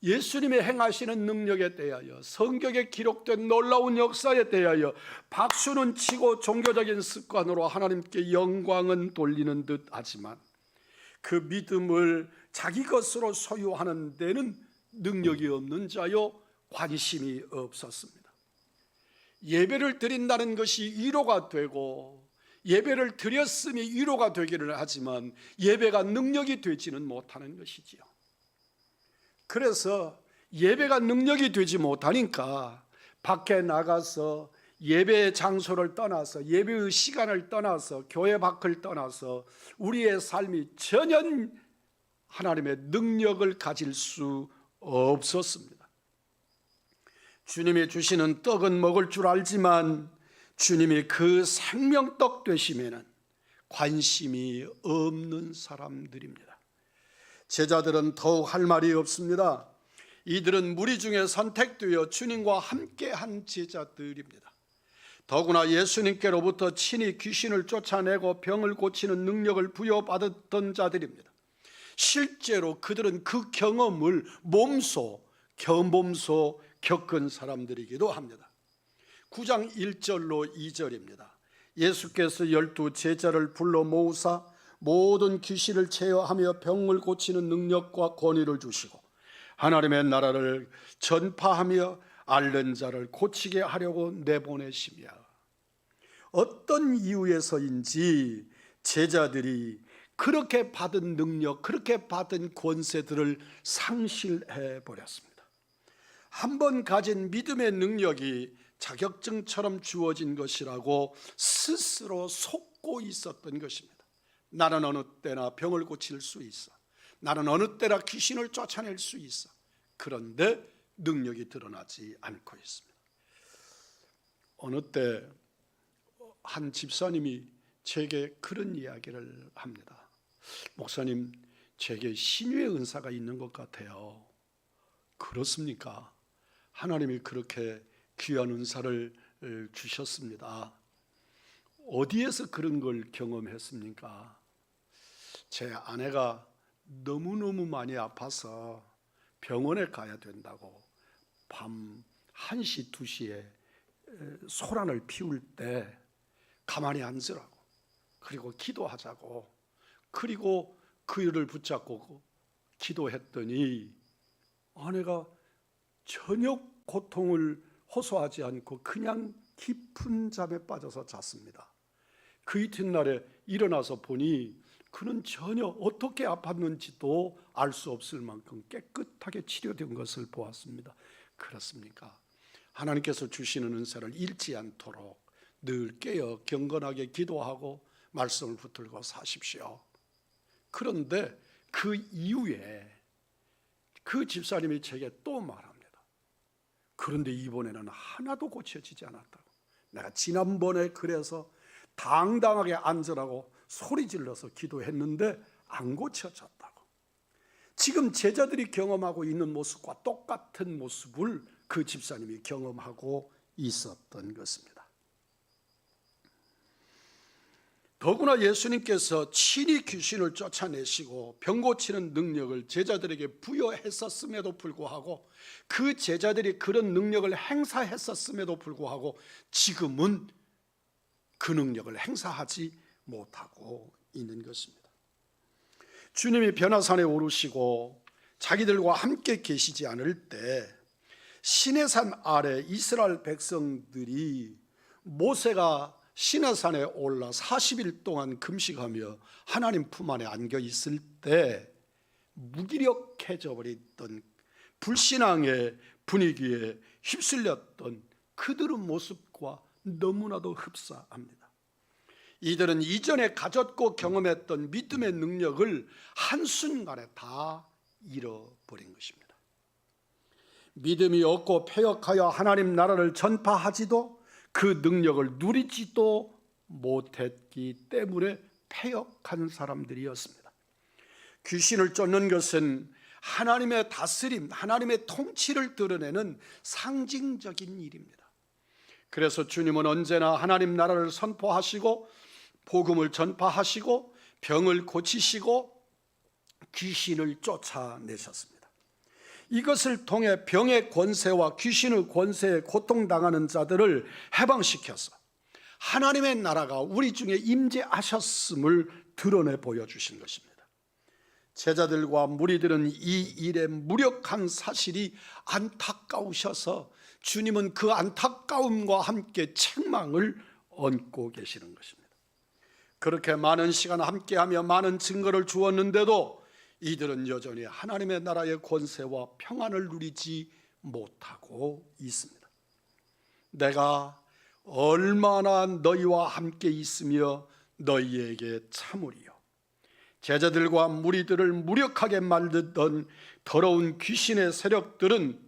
S2: 예수님의 행하시는 능력에 대하여, 성경에 기록된 놀라운 역사에 대하여 박수는 치고 종교적인 습관으로 하나님께 영광은 돌리는 듯 하지만 그 믿음을 자기 것으로 소유하는 데는 능력이 없는 자요, 관심이 없었습니다. 예배를 드린다는 것이 위로가 되고 예배를 드렸음이 위로가 되기를 하지만 예배가 능력이 되지는 못하는 것이지요. 그래서 예배가 능력이 되지 못하니까 밖에 나가서 예배의 장소를 떠나서, 예배의 시간을 떠나서, 교회 밖을 떠나서 우리의 삶이 전혀 하나님의 능력을 가질 수 없었습니다. 주님이 주시는 떡은 먹을 줄 알지만 주님이 그 생명떡 되심에는 관심이 없는 사람들입니다. 제자들은 더욱 할 말이 없습니다. 이들은 무리 중에 선택되어 주님과 함께한 제자들입니다. 더구나 예수님께로부터 친히 귀신을 쫓아내고 병을 고치는 능력을 부여받았던 자들입니다. 실제로 그들은 그 경험을 경험소 겪은 사람들이기도 합니다. 9장 1절로 2절입니다. 예수께서 12 제자를 불러 모으사 모든 귀신을 제어하며 병을 고치는 능력과 권위를 주시고 하나님의 나라를 전파하며 앓는 자를 고치게 하려고 내보내시며, 어떤 이유에서인지 제자들이 그렇게 받은 능력, 그렇게 받은 권세들을 상실해 버렸습니다. 한번 가진 믿음의 능력이 자격증처럼 주어진 것이라고 스스로 속고 있었던 것입니다. 나는 어느 때나 병을 고칠 수 있어. 나는 어느 때나 귀신을 쫓아낼 수 있어. 그런데 능력이 드러나지 않고 있습니다. 어느 때 한 집사님이 제게 그런 이야기를 합니다. 목사님, 제게 신유의 은사가 있는 것 같아요. 그렇습니까? 하나님이 그렇게 귀한 은사를 주셨습니다. 어디에서 그런 걸 경험했습니까? 제 아내가 너무너무 많이 아파서 병원에 가야 된다고 밤 1시, 2시에 소란을 피울 때 가만히 앉으라고, 그리고 기도하자고, 그리고 그 일을 붙잡고 기도했더니 아내가 전혀 고통을 호소하지 않고 그냥 깊은 잠에 빠져서 잤습니다. 그 이튿날에 일어나서 보니 그는 전혀 어떻게 아팠는지도 알 수 없을 만큼 깨끗하게 치료된 것을 보았습니다. 그렇습니까? 하나님께서 주시는 은사를 잃지 않도록 늘 깨어 경건하게 기도하고 말씀을 붙들고 사십시오. 그런데 그 이후에 그 집사님이 제게 또 말합니다. 그런데 이번에는 하나도 고쳐지지 않았다고. 내가 지난번에 그래서 당당하게 앉으라고 소리 질러서 기도했는데 안 고쳐졌다고. 지금 제자들이 경험하고 있는 모습과 똑같은 모습을 그 집사님이 경험하고 있었던 것입니다. 더구나 예수님께서 친히 귀신을 쫓아내시고 병 고치는 능력을 제자들에게 부여했었음에도 불구하고, 그 제자들이 그런 능력을 행사했었음에도 불구하고 지금은 그 능력을 행사하지 못하고 있는 것입니다. 주님이 변화산에 오르시고 자기들과 함께 계시지 않을 때 시내산 아래 이스라엘 백성들이 모세가 시내산에 올라 40일 동안 금식하며 하나님 품 안에 안겨 있을 때 무기력해져 버렸던 불신앙의 분위기에 휩쓸렸던 그들의 모습과 너무나도 흡사합니다. 이들은 이전에 가졌고 경험했던 믿음의 능력을 한순간에 다 잃어버린 것입니다. 믿음이 없고 패역하여 하나님 나라를 전파하지도 그 능력을 누리지도 못했기 때문에 패역한 사람들이었습니다. 귀신을 쫓는 것은 하나님의 다스림, 하나님의 통치를 드러내는 상징적인 일입니다. 그래서 주님은 언제나 하나님 나라를 선포하시고 복음을 전파하시고 병을 고치시고 귀신을 쫓아내셨습니다. 이것을 통해 병의 권세와 귀신의 권세에 고통당하는 자들을 해방시켜서 하나님의 나라가 우리 중에 임재하셨음을 드러내 보여주신 것입니다. 제자들과 무리들은 이 일에 무력한 사실이 안타까우셔서 주님은 그 안타까움과 함께 책망을 얹고 계시는 것입니다. 그렇게 많은 시간 함께하며 많은 증거를 주었는데도 이들은 여전히 하나님의 나라의 권세와 평안을 누리지 못하고 있습니다. 내가 얼마나 너희와 함께 있으며 너희에게 참으리요. 제자들과 무리들을 무력하게 만들던 더러운 귀신의 세력들은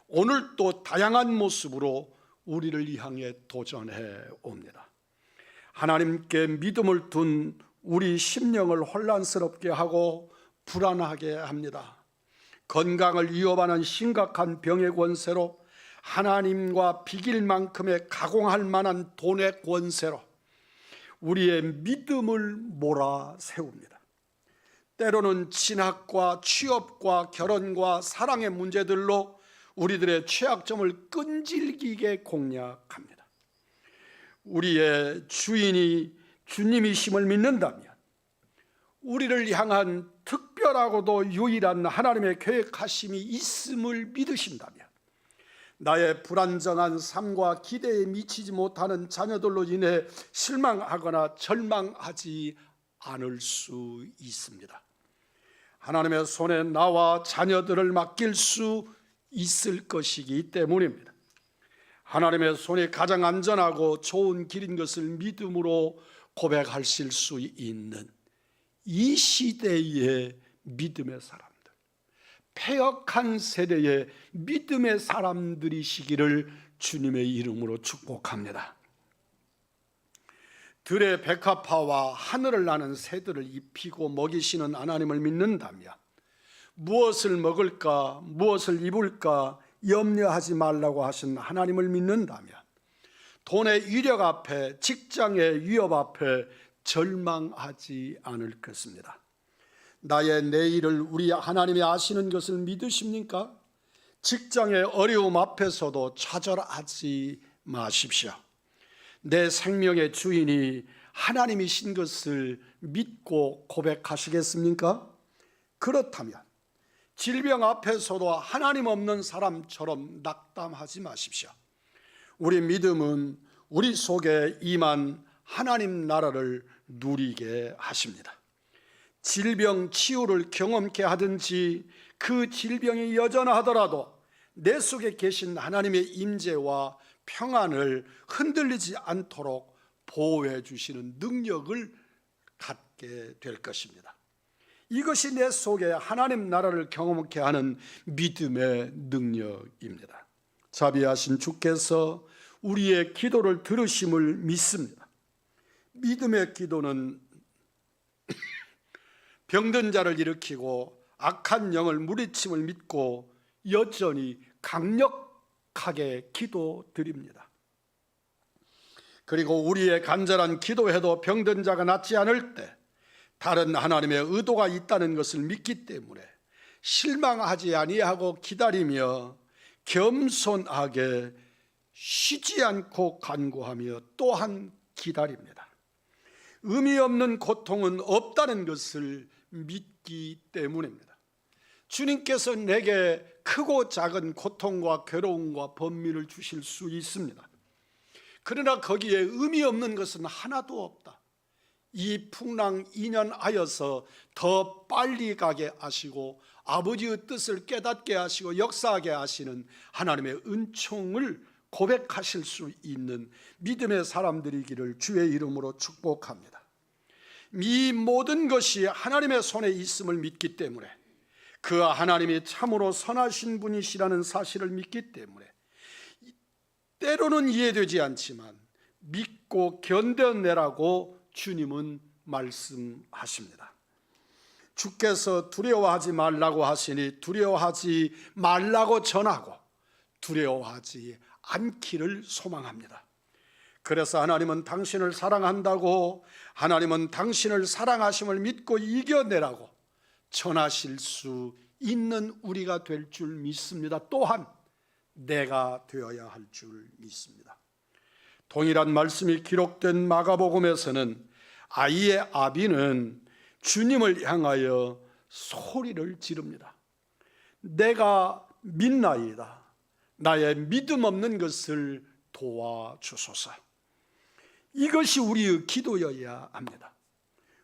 S2: 오늘 또 다양한 모습으로 우리를 향해 도전해 옵니다. 하나님께 믿음을 둔 우리 심령을 혼란스럽게 하고 불안하게 합니다. 건강을 위협하는 심각한 병의 권세로, 하나님과 비길 만큼의 가공할 만한 돈의 권세로 우리의 믿음을 몰아세웁니다. 때로는 진학과 취업과 결혼과 사랑의 문제들로 우리들의 취약점을 끈질기게 공략합니다. 우리의 주인이 주님이심을 믿는다면, 우리를 향한 특별하고도 유일한 하나님의 계획하심이 있음을 믿으신다면, 나의 불안정한 삶과 기대에 미치지 못하는 자녀들로 인해 실망하거나 절망하지 않을 수 있습니다. 하나님의 손에 나와 자녀들을 맡길 수 있을 것이기 때문입니다. 하나님의 손이 가장 안전하고 좋은 길인 것을 믿음으로 고백하실 수 있는 이 시대의 믿음의 사람들, 패역한 세대의 믿음의 사람들이시기를 주님의 이름으로 축복합니다. 들의 백합화와 하늘을 나는 새들을 입히고 먹이시는 하나님을 믿는다면, 무엇을 먹을까, 무엇을 입을까 염려하지 말라고 하신 하나님을 믿는다면, 돈의 위력 앞에, 직장의 위협 앞에 절망하지 않을 것입니다. 나의 내일을 우리 하나님이 아시는 것을 믿으십니까? 직장의 어려움 앞에서도 좌절하지 마십시오. 내 생명의 주인이 하나님이신 것을 믿고 고백하시겠습니까? 그렇다면 질병 앞에서도 하나님 없는 사람처럼 낙담하지 마십시오. 우리 믿음은 우리 속에 임한 하나님 나라를 누리게 하십니다. 질병 치유를 경험케 하든지 그 질병이 여전하더라도 내 속에 계신 하나님의 임재와 평안을 흔들리지 않도록 보호해 주시는 능력을 갖게 될 것입니다. 이것이 내 속에 하나님 나라를 경험케 하는 믿음의 능력입니다. 자비하신 주께서 우리의 기도를 들으심을 믿습니다. 믿음의 기도는 병든 자를 일으키고 악한 영을 물리침을 믿고 여전히 강력하게 기도드립니다. 그리고 우리의 간절한 기도에도 병든 자가 낫지 않을 때 다른 하나님의 의도가 있다는 것을 믿기 때문에 실망하지 아니하고 기다리며 겸손하게 쉬지 않고 간구하며 또한 기다립니다. 의미 없는 고통은 없다는 것을 믿기 때문입니다. 주님께서 내게 크고 작은 고통과 괴로움과 번민을 주실 수 있습니다. 그러나 거기에 의미 없는 것은 하나도 없다. 이 풍랑 2년 하여서 더 빨리 가게 하시고 아버지의 뜻을 깨닫게 하시고 역사하게 하시는 하나님의 은총을 고백하실 수 있는 믿음의 사람들이기를 주의 이름으로 축복합니다. 이 모든 것이 하나님의 손에 있음을 믿기 때문에, 그 하나님이 참으로 선하신 분이시라는 사실을 믿기 때문에 때로는 이해되지 않지만 믿고 견뎌내라고 주님은 말씀하십니다. 주께서 두려워하지 말라고 하시니 두려워하지 말라고 전하고 두려워하지 않기를 소망합니다. 그래서 하나님은 당신을 사랑한다고, 하나님은 당신을 사랑하심을 믿고 이겨내라고 전하실 수 있는 우리가 될 줄 믿습니다. 또한 내가 되어야 할 줄 믿습니다. 동일한 말씀이 기록된 마가복음에서는 아이의 아비는 주님을 향하여 소리를 지릅니다. 내가 믿나이다. 나의 믿음 없는 것을 도와주소서. 이것이 우리의 기도여야 합니다.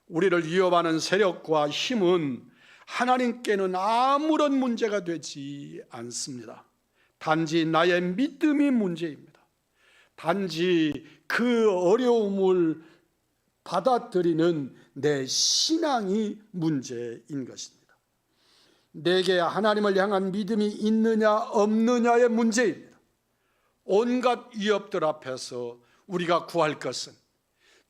S2: 우리를 위협하는 세력과 힘은 하나님께는 아무런 문제가 되지 않습니다. 단지 나의 믿음이 문제입니다. 단지 그 어려움을 받아들이는 내 신앙이 문제인 것입니다. 내게 하나님을 향한 믿음이 있느냐 없느냐의 문제입니다. 온갖 위협들 앞에서 우리가 구할 것은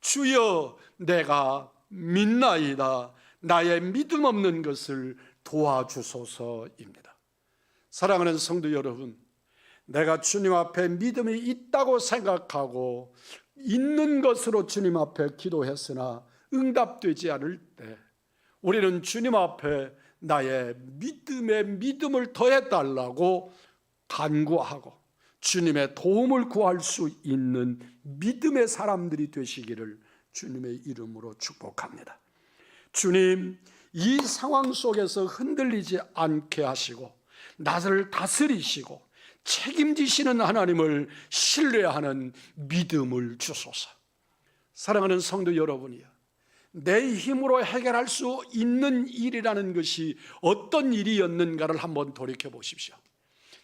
S2: 주여 내가 믿나이다, 나의 믿음 없는 것을 도와주소서입니다. 사랑하는 성도 여러분, 내가 주님 앞에 믿음이 있다고 생각하고 있는 것으로 주님 앞에 기도했으나 응답되지 않을 때 우리는 주님 앞에 나의 믿음에 믿음을 더해달라고 간구하고 주님의 도움을 구할 수 있는 믿음의 사람들이 되시기를 주님의 이름으로 축복합니다. 주님, 이 상황 속에서 흔들리지 않게 하시고 나를 다스리시고 책임지시는 하나님을 신뢰하는 믿음을 주소서. 사랑하는 성도 여러분이요, 내 힘으로 해결할 수 있는 일이라는 것이 어떤 일이었는가를 한번 돌이켜 보십시오.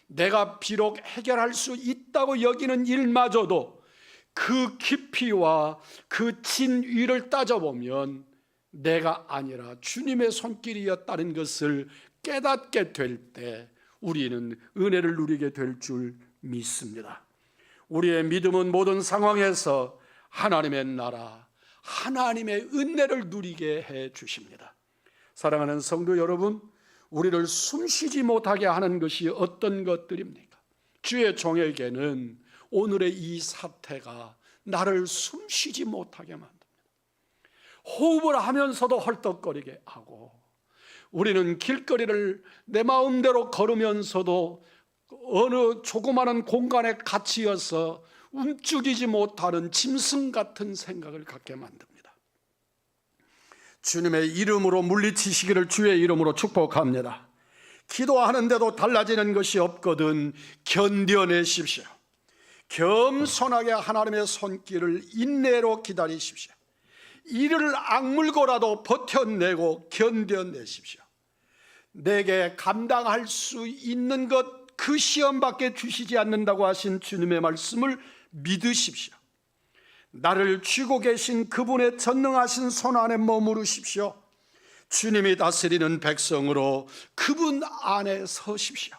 S2: 내가 비록 해결할 수 있다고 여기는 일마저도 그 깊이와 그 진위를 따져보면 내가 아니라 주님의 손길이었다는 것을 깨닫게 될 때 우리는 은혜를 누리게 될 줄 믿습니다. 우리의 믿음은 모든 상황에서 하나님의 나라, 하나님의 은혜를 누리게 해 주십니다. 사랑하는 성도 여러분, 우리를 숨쉬지 못하게 하는 것이 어떤 것들입니까? 주의 종에게는 오늘의 이 사태가 나를 숨쉬지 못하게 만듭니다. 호흡을 하면서도 헐떡거리게 하고, 우리는 길거리를 내 마음대로 걸으면서도 어느 조그마한 공간에 갇히어서 움직이지 못하는 짐승 같은 생각을 갖게 만듭니다. 주님의 이름으로 물리치시기를 주의 이름으로 축복합니다. 기도하는데도 달라지는 것이 없거든 견뎌내십시오. 겸손하게 하나님의 손길을 인내로 기다리십시오. 이를 악물고라도 버텨내고 견뎌내십시오. 내게 감당할 수 있는 것, 그 시험밖에 주시지 않는다고 하신 주님의 말씀을 믿으십시오. 나를 쥐고 계신 그분의 전능하신 손 안에 머무르십시오. 주님이 다스리는 백성으로 그분 안에 서십시오.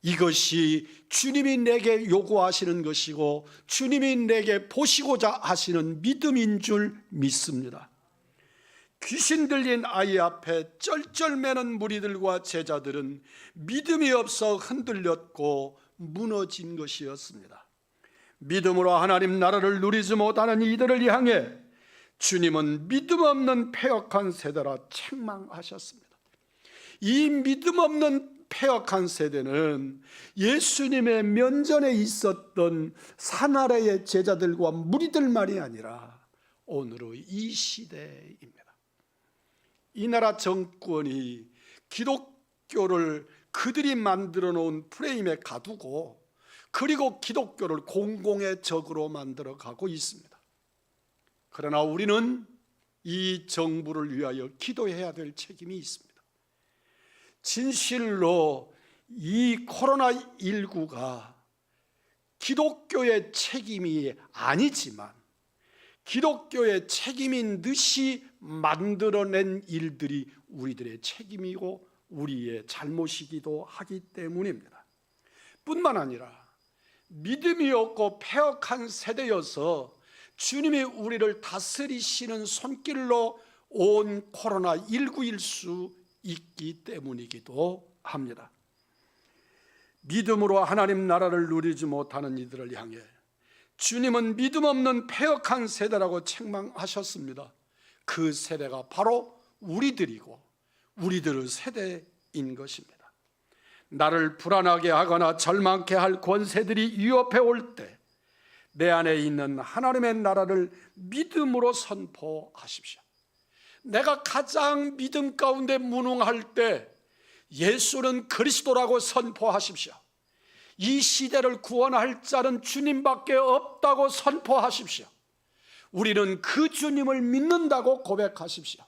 S2: 이것이 주님이 내게 요구하시는 것이고 주님이 내게 보시고자 하시는 믿음인 줄 믿습니다. 귀신 들린 아이 앞에 쩔쩔매는 무리들과 제자들은 믿음이 없어 흔들렸고 무너진 것이었습니다. 믿음으로 하나님 나라를 누리지 못하는 이들을 향해 주님은 믿음 없는 패역한 세대라 책망하셨습니다. 이 믿음 없는 패역한 세대는 예수님의 면전에 있었던 사나라의 제자들과 무리들만이 아니라 오늘의 이 시대입니다. 이 나라 정권이 기독교를 그들이 만들어 놓은 프레임에 가두고 그리고 기독교를 공공의 적으로 만들어 가고 있습니다. 그러나 우리는 이 정부를 위하여 기도해야 될 책임이 있습니다. 진실로 이 코로나19가 기독교의 책임이 아니지만 기독교의 책임인 듯이 만들어낸 일들이 우리들의 책임이고 우리의 잘못이기도 하기 때문입니다. 뿐만 아니라 믿음이 없고 패역한 세대여서 주님이 우리를 다스리시는 손길로 온 코로나19일 수 있기 때문이기도 합니다. 믿음으로 하나님 나라를 누리지 못하는 이들을 향해 주님은 믿음 없는 패역한 세대라고 책망하셨습니다. 그 세대가 바로 우리들이고 우리들의 세대인 것입니다. 나를 불안하게 하거나 절망케 할 권세들이 위협해 올 때 내 안에 있는 하나님의 나라를 믿음으로 선포하십시오. 내가 가장 믿음 가운데 무능할 때 예수는 그리스도라고 선포하십시오. 이 시대를 구원할 자는 주님밖에 없다고 선포하십시오. 우리는 그 주님을 믿는다고 고백하십시오.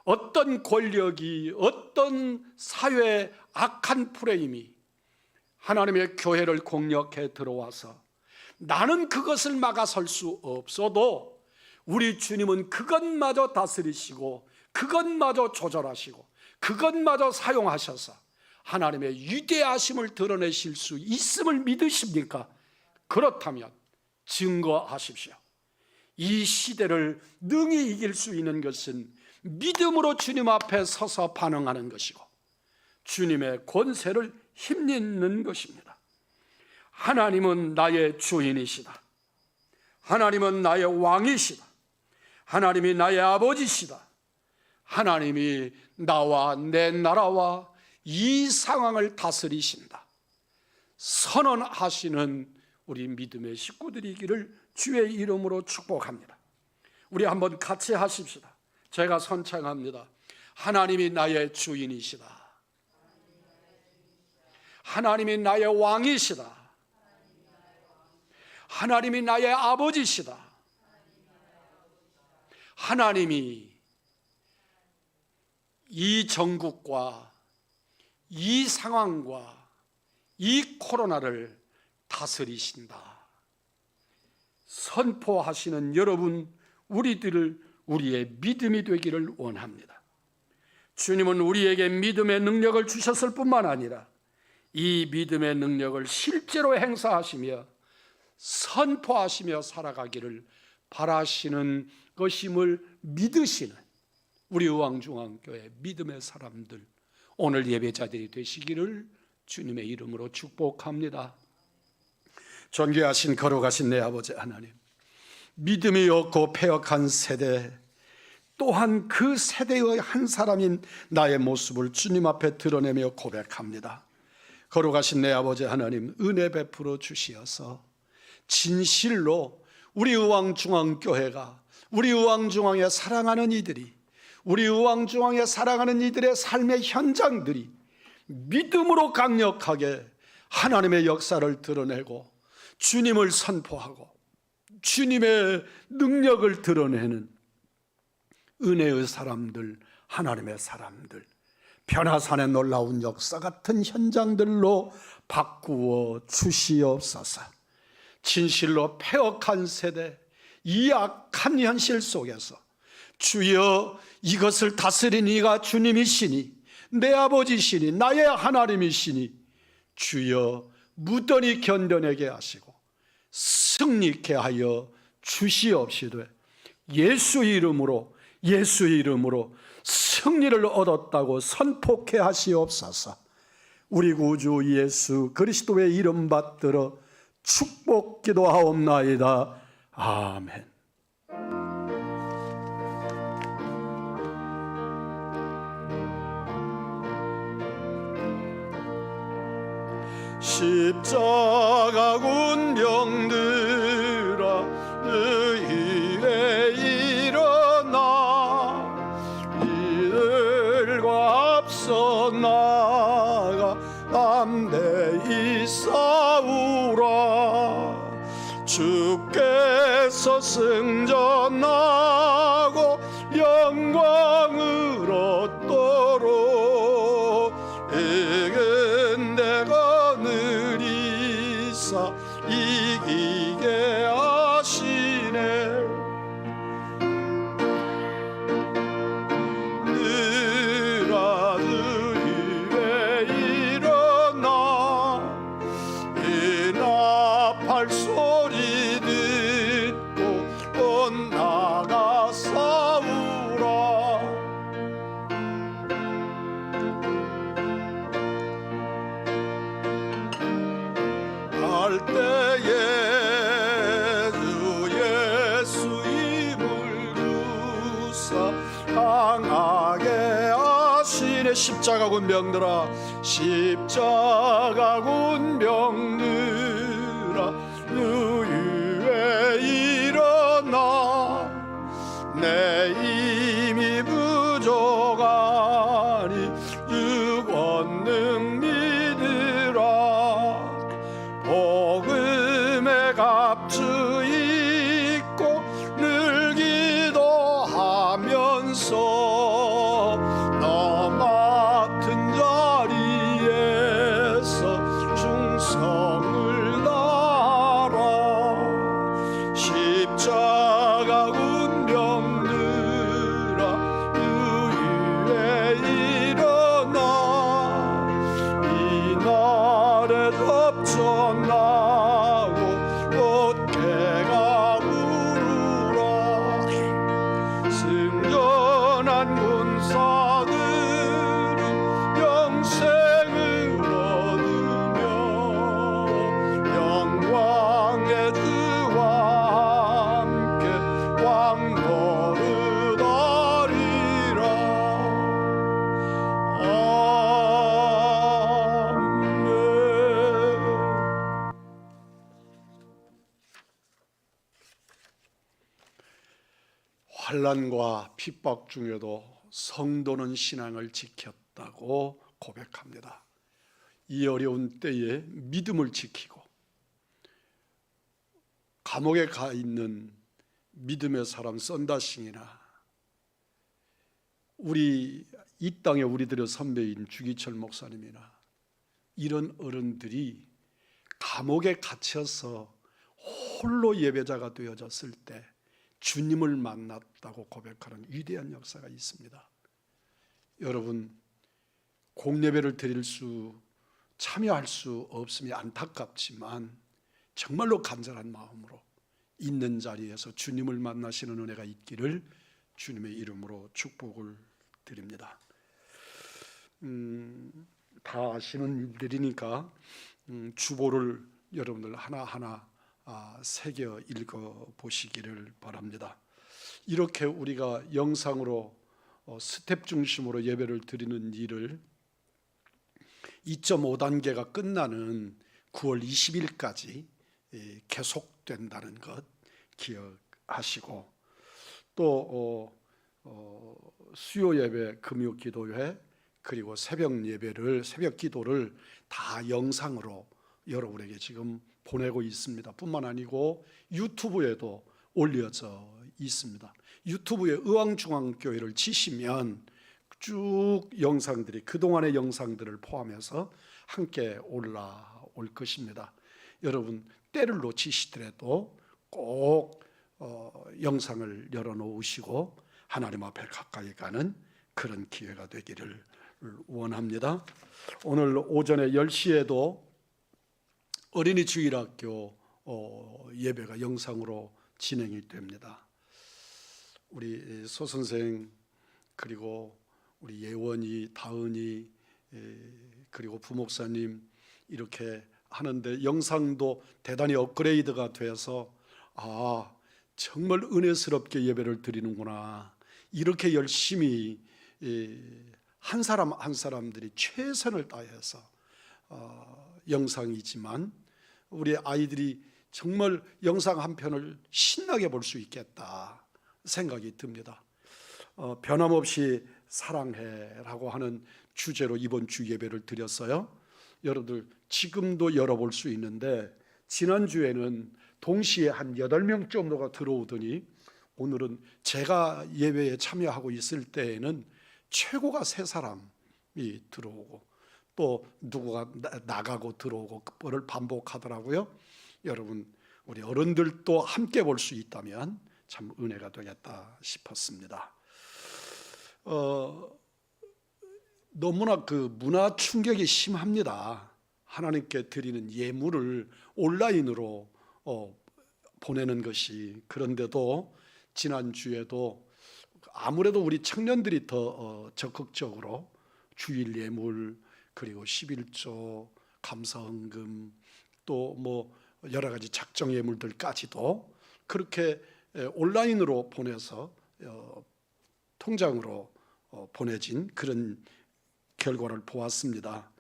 S2: 어떤 권력이, 어떤 사회의 악한 프레임이 하나님의 교회를 공격해 들어와서 나는 그것을 막아설 수 없어도 우리 주님은 그것마저 다스리시고 그것마저 조절하시고 그것마저 사용하셔서 하나님의 위대하심을 드러내실 수 있음을 믿으십니까? 그렇다면 증거하십시오. 이 시대를 능히 이길 수 있는 것은 믿음으로 주님 앞에 서서 반응하는 것이고 주님의 권세를 힘입는 것입니다. 하나님은 나의 주인이시다. 하나님은 나의 왕이시다. 하나님이 나의 아버지시다. 하나님이 나와 내 나라와 이 상황을 다스리신다. 선언하시는 우리 믿음의 식구들이기를 주의 이름으로 축복합니다. 우리 한번 같이 하십시다. 제가 선창합니다. 하나님이 나의 주인이시다. 하나님이 나의 왕이시다. 하나님이 나의 아버지시다. 하나님이 이 전국과 이 상황과 이 코로나를 다스리신다. 선포하시는 여러분, 우리의 믿음이 되기를 원합니다. 주님은 우리에게 믿음의 능력을 주셨을 뿐만 아니라 이 믿음의 능력을 실제로 행사하시며 선포하시며 살아가기를 바라시는 것임을 믿으시는 우리 의왕중앙교회 믿음의 사람들, 오늘 예배자들이 되시기를 주님의 이름으로 축복합니다. 존귀하신 거룩하신 내 아버지 하나님, 믿음이 없고 패역한 세대, 또한 그 세대의 한 사람인 나의 모습을 주님 앞에 드러내며 고백합니다. 거룩하신 내 아버지 하나님, 은혜 베풀어 주시어서 진실로 우리 의왕중앙교회가, 우리 의왕중앙에 사랑하는 이들이, 우리 의왕중앙에 사랑하는 이들의 삶의 현장들이 믿음으로 강력하게 하나님의 역사를 드러내고 주님을 선포하고 주님의 능력을 드러내는 은혜의 사람들, 하나님의 사람들, 변화산의 놀라운 역사 같은 현장들로 바꾸어 주시옵소서. 진실로 패역한 세대, 이 악한 현실 속에서 주여, 이것을 다스린 이가 주님이시니, 내 아버지시니, 나의 하나님이시니 주여 무던히 견뎌내게 하시고 승리케 하여 주시옵시되 예수 이름으로 승리를 얻었다고 선포케 하시옵소서. 우리 구주 예수 그리스도의 이름 받들어 축복 기도하옵나이다. 아멘. 십자가 군병들아, 너희에 일어나 이들과 앞서 나가 담대히 싸우라. 주께서 승전하고 영광을 얻도록 이긴 데가 느리사 이기게 하시네. 느라 너희에 일어나 이 나팔 소리 듣고 곧 나가 싸우라. 할 때에 주 예수 힘을 주사 강하게 하시네. 십자가 군병들아, 십자가 군병들아, 너희에 일어나 내 힘이 부족하니 주 권능 믿으라. 복음의 값주 있고 늘 기도하면서 너 맡은 자리에서 충성을 다하라. 환난과 핍박 중에도 성도는 신앙을 지켰다고 고백합니다. 이 어려운 때에 믿음을 지키고 감옥에 가 있는 믿음의 사람 썬다싱이나 우리 이 땅의 우리들의 선배인 주기철 목사님이나 이런 어른들이 감옥에 갇혀서 홀로 예배자가 되어졌을 때 주님을 만났다고 고백하는 위대한 역사가 있습니다. 여러분, 공예배를 참여할 수 없음이 안타깝지만 정말로 간절한 마음으로 있는 자리에서 주님을 만나시는 은혜가 있기를 주님의 이름으로 축복을 드립니다. 다 아시는 일들이니까 주보를 여러분들 하나하나 새겨 읽어 보시기를 바랍니다. 이렇게 우리가 영상으로 스텝 중심으로 예배를 드리는 일을 2.5단계가 끝나는 9월 20일까지 계속된다는 것 기억하시고, 또 수요 예배, 금요 기도회, 그리고 새벽 예배를, 새벽 기도를 다 영상으로 여러분에게 지금 보내고 있습니다. 뿐만 아니고 유튜브에도 올려져 있습니다. 유튜브에 의왕중앙교회를 치시면 쭉 영상들이, 그동안의 영상들을 포함해서 함께 올라올 것입니다. 여러분, 때를 놓치시더라도 꼭 영상을 열어놓으시고 하나님 앞에 가까이 가는 그런 기회가 되기를 원합니다. 오늘 오전에 10시에도 어린이 주일학교 예배가 영상으로 진행이 됩니다. 우리 소 선생, 그리고 우리 예원이, 다은이, 그리고 부목사님 이렇게 하는데 영상도 대단히 업그레이드가 돼서 정말 은혜스럽게 예배를 드리는구나, 이렇게 열심히 한 사람 한 사람들이 최선을 다해서 영상이지만 우리 아이들이 정말 영상 한 편을 신나게 볼 수 있겠다 생각이 듭니다. 변함없이 사랑해라고 하는 주제로 이번 주 예배를 드렸어요. 여러분들 지금도 열어볼 수 있는데, 지난주에는 동시에 한 8명 정도가 들어오더니 오늘은 제가 예배에 참여하고 있을 때에는 최고가 3사람이 들어오고 또 누구가 나가고 들어오고 그거를 반복하더라고요. 여러분, 우리 어른들도 함께 볼 수 있다면 참 은혜가 되겠다 싶었습니다. 너무나 그 문화 충격이 심합니다. 하나님께 드리는 예물을 온라인으로 보내는 것이. 그런데도 지난주에도 아무래도 우리 청년들이 더 적극적으로 주일 예물, 그리고 11조, 감사헌금, 또 뭐 여러 가지 작정 예물들까지도 그렇게 온라인으로 보내서 통장으로 보내진 그런 결과를 보았습니다.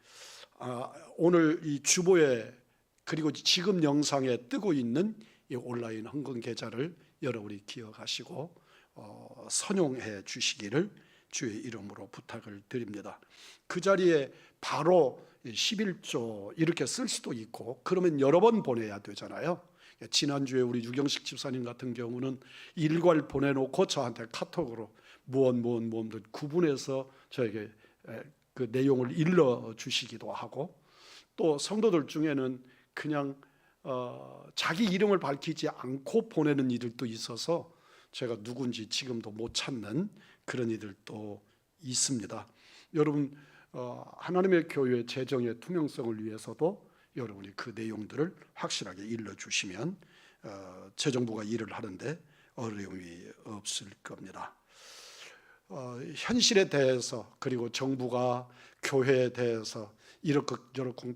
S2: 오늘 이 주보에, 그리고 지금 영상에 뜨고 있는 이 온라인 헌금 계좌를 여러분이 기억하시고 선용해 주시기를 주의 이름으로 부탁을 드립니다. 그 자리에 바로 11조 이렇게 쓸 수도 있고, 그러면 여러 번 보내야 되잖아요. 지난주에 우리 유경식 집사님 같은 경우는 일괄 보내놓고 저한테 카톡으로 무언들 구분해서 저에게 그 내용을 일러 주시기도 하고, 또 성도들 중에는 그냥 자기 이름을 밝히지 않고 보내는 이들도 있어서 제가 누군지 지금도 못 찾는 그런 이들도 있습니다. 여러분, 하나님의 교회 재정의 투명성을 위해서도 여러분이 그 내용들을 확실하게 일러주시면 재정부가 일을 하는데 어려움이 없을 겁니다. 현실에 대해서, 그리고 정부가 교회에 대해서 이렇게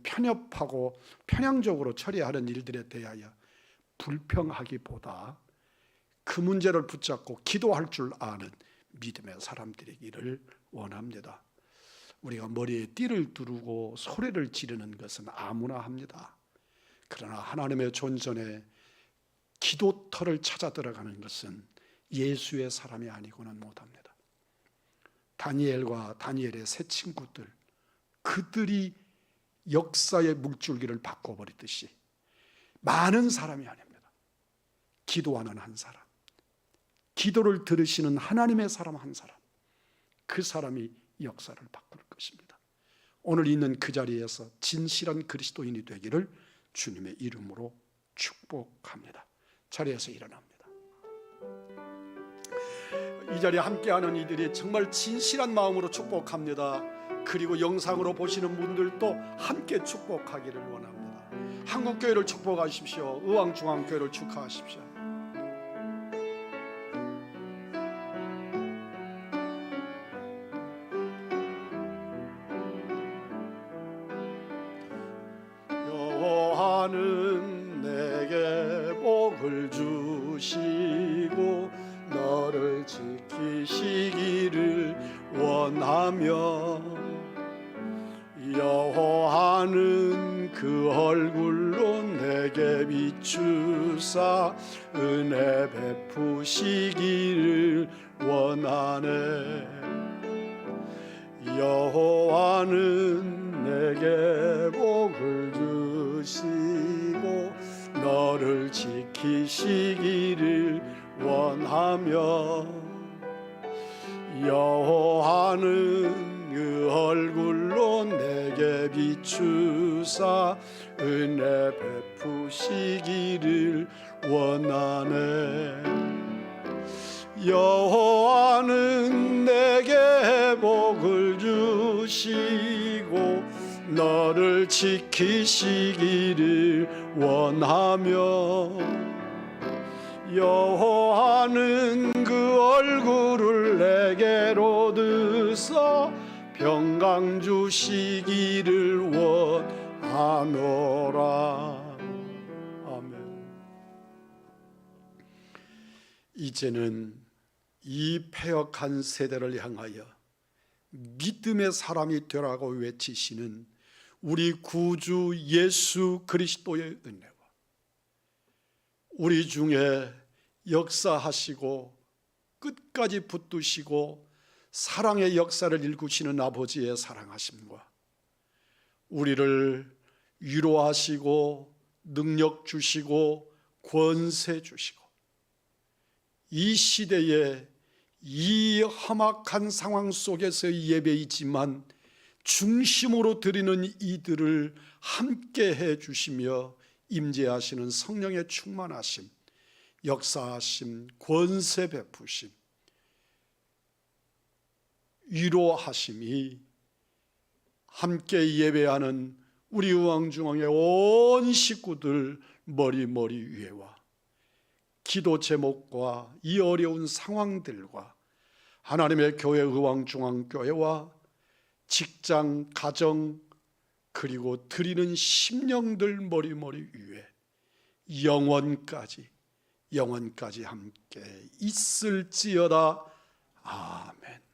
S2: 편협하고 편향적으로 처리하는 일들에 대하여 불평하기보다 그 문제를 붙잡고 기도할 줄 아는 믿음의 사람들이기를 원합니다. 우리가 머리에 띠를 두르고 소리를 지르는 것은 아무나 합니다. 그러나 하나님의 존전에 기도터를 찾아 들어가는 것은 예수의 사람이 아니고는 못합니다. 다니엘과 다니엘의 세 친구들, 그들이 역사의 물줄기를 바꿔버리듯이 많은 사람이 아닙니다. 기도하는 한 사람, 기도를 들으시는 하나님의 사람 한 사람, 그 사람이 역사를 바꿀 것입니다. 오늘 있는 그 자리에서 진실한 그리스도인이 되기를 주님의 이름으로 축복합니다. 자리에서 일어납니다. 이 자리에 함께하는 이들이 정말 진실한 마음으로 축복합니다. 그리고 영상으로 보시는 분들도 함께 축복하기를 원합니다. 한국교회를 축복하십시오. 의왕중앙교회를 축하하십시오. 여호와는 내게 복을 주시고 너를 지키시기를 원하며 여호와는 그 얼굴로 내게 비추사 은혜 베푸시기를 원하네. 여호와는 내게 복을 주시고 너를 지키시기를 원하며 여호와는 그 얼굴로 내게 비추사 은혜 베푸시기를 원하네. 여호와는 내게 복을 주시고 너를 지키시기를 원하며 여호와는 그 얼굴을 내게로 드사 평강 주시기를 원하노라. 아멘. 이제는 이 패역한 세대를 향하여 믿음의 사람이 되라고 외치시는 우리 구주 예수 그리스도의 은혜와 우리 중에 역사하시고 끝까지 붙드시고 사랑의 역사를 일구시는 아버지의 사랑하심과 우리를 위로하시고 능력 주시고 권세 주시고 이 시대에 이 험악한 상황 속에서의 예배이지만 중심으로 드리는 이들을 함께 해주시며 임재하시는 성령의 충만하심, 역사하심, 권세 베푸심, 위로하심이 함께 예배하는 우리 의왕중앙의 온 식구들 머리 위에와 기도 제목과 이 어려운 상황들과 하나님의 교회 의왕중앙교회와 직장, 가정 그리고 드리는 심령들 머리 위에 영원까지 함께 있을지어다. 아멘.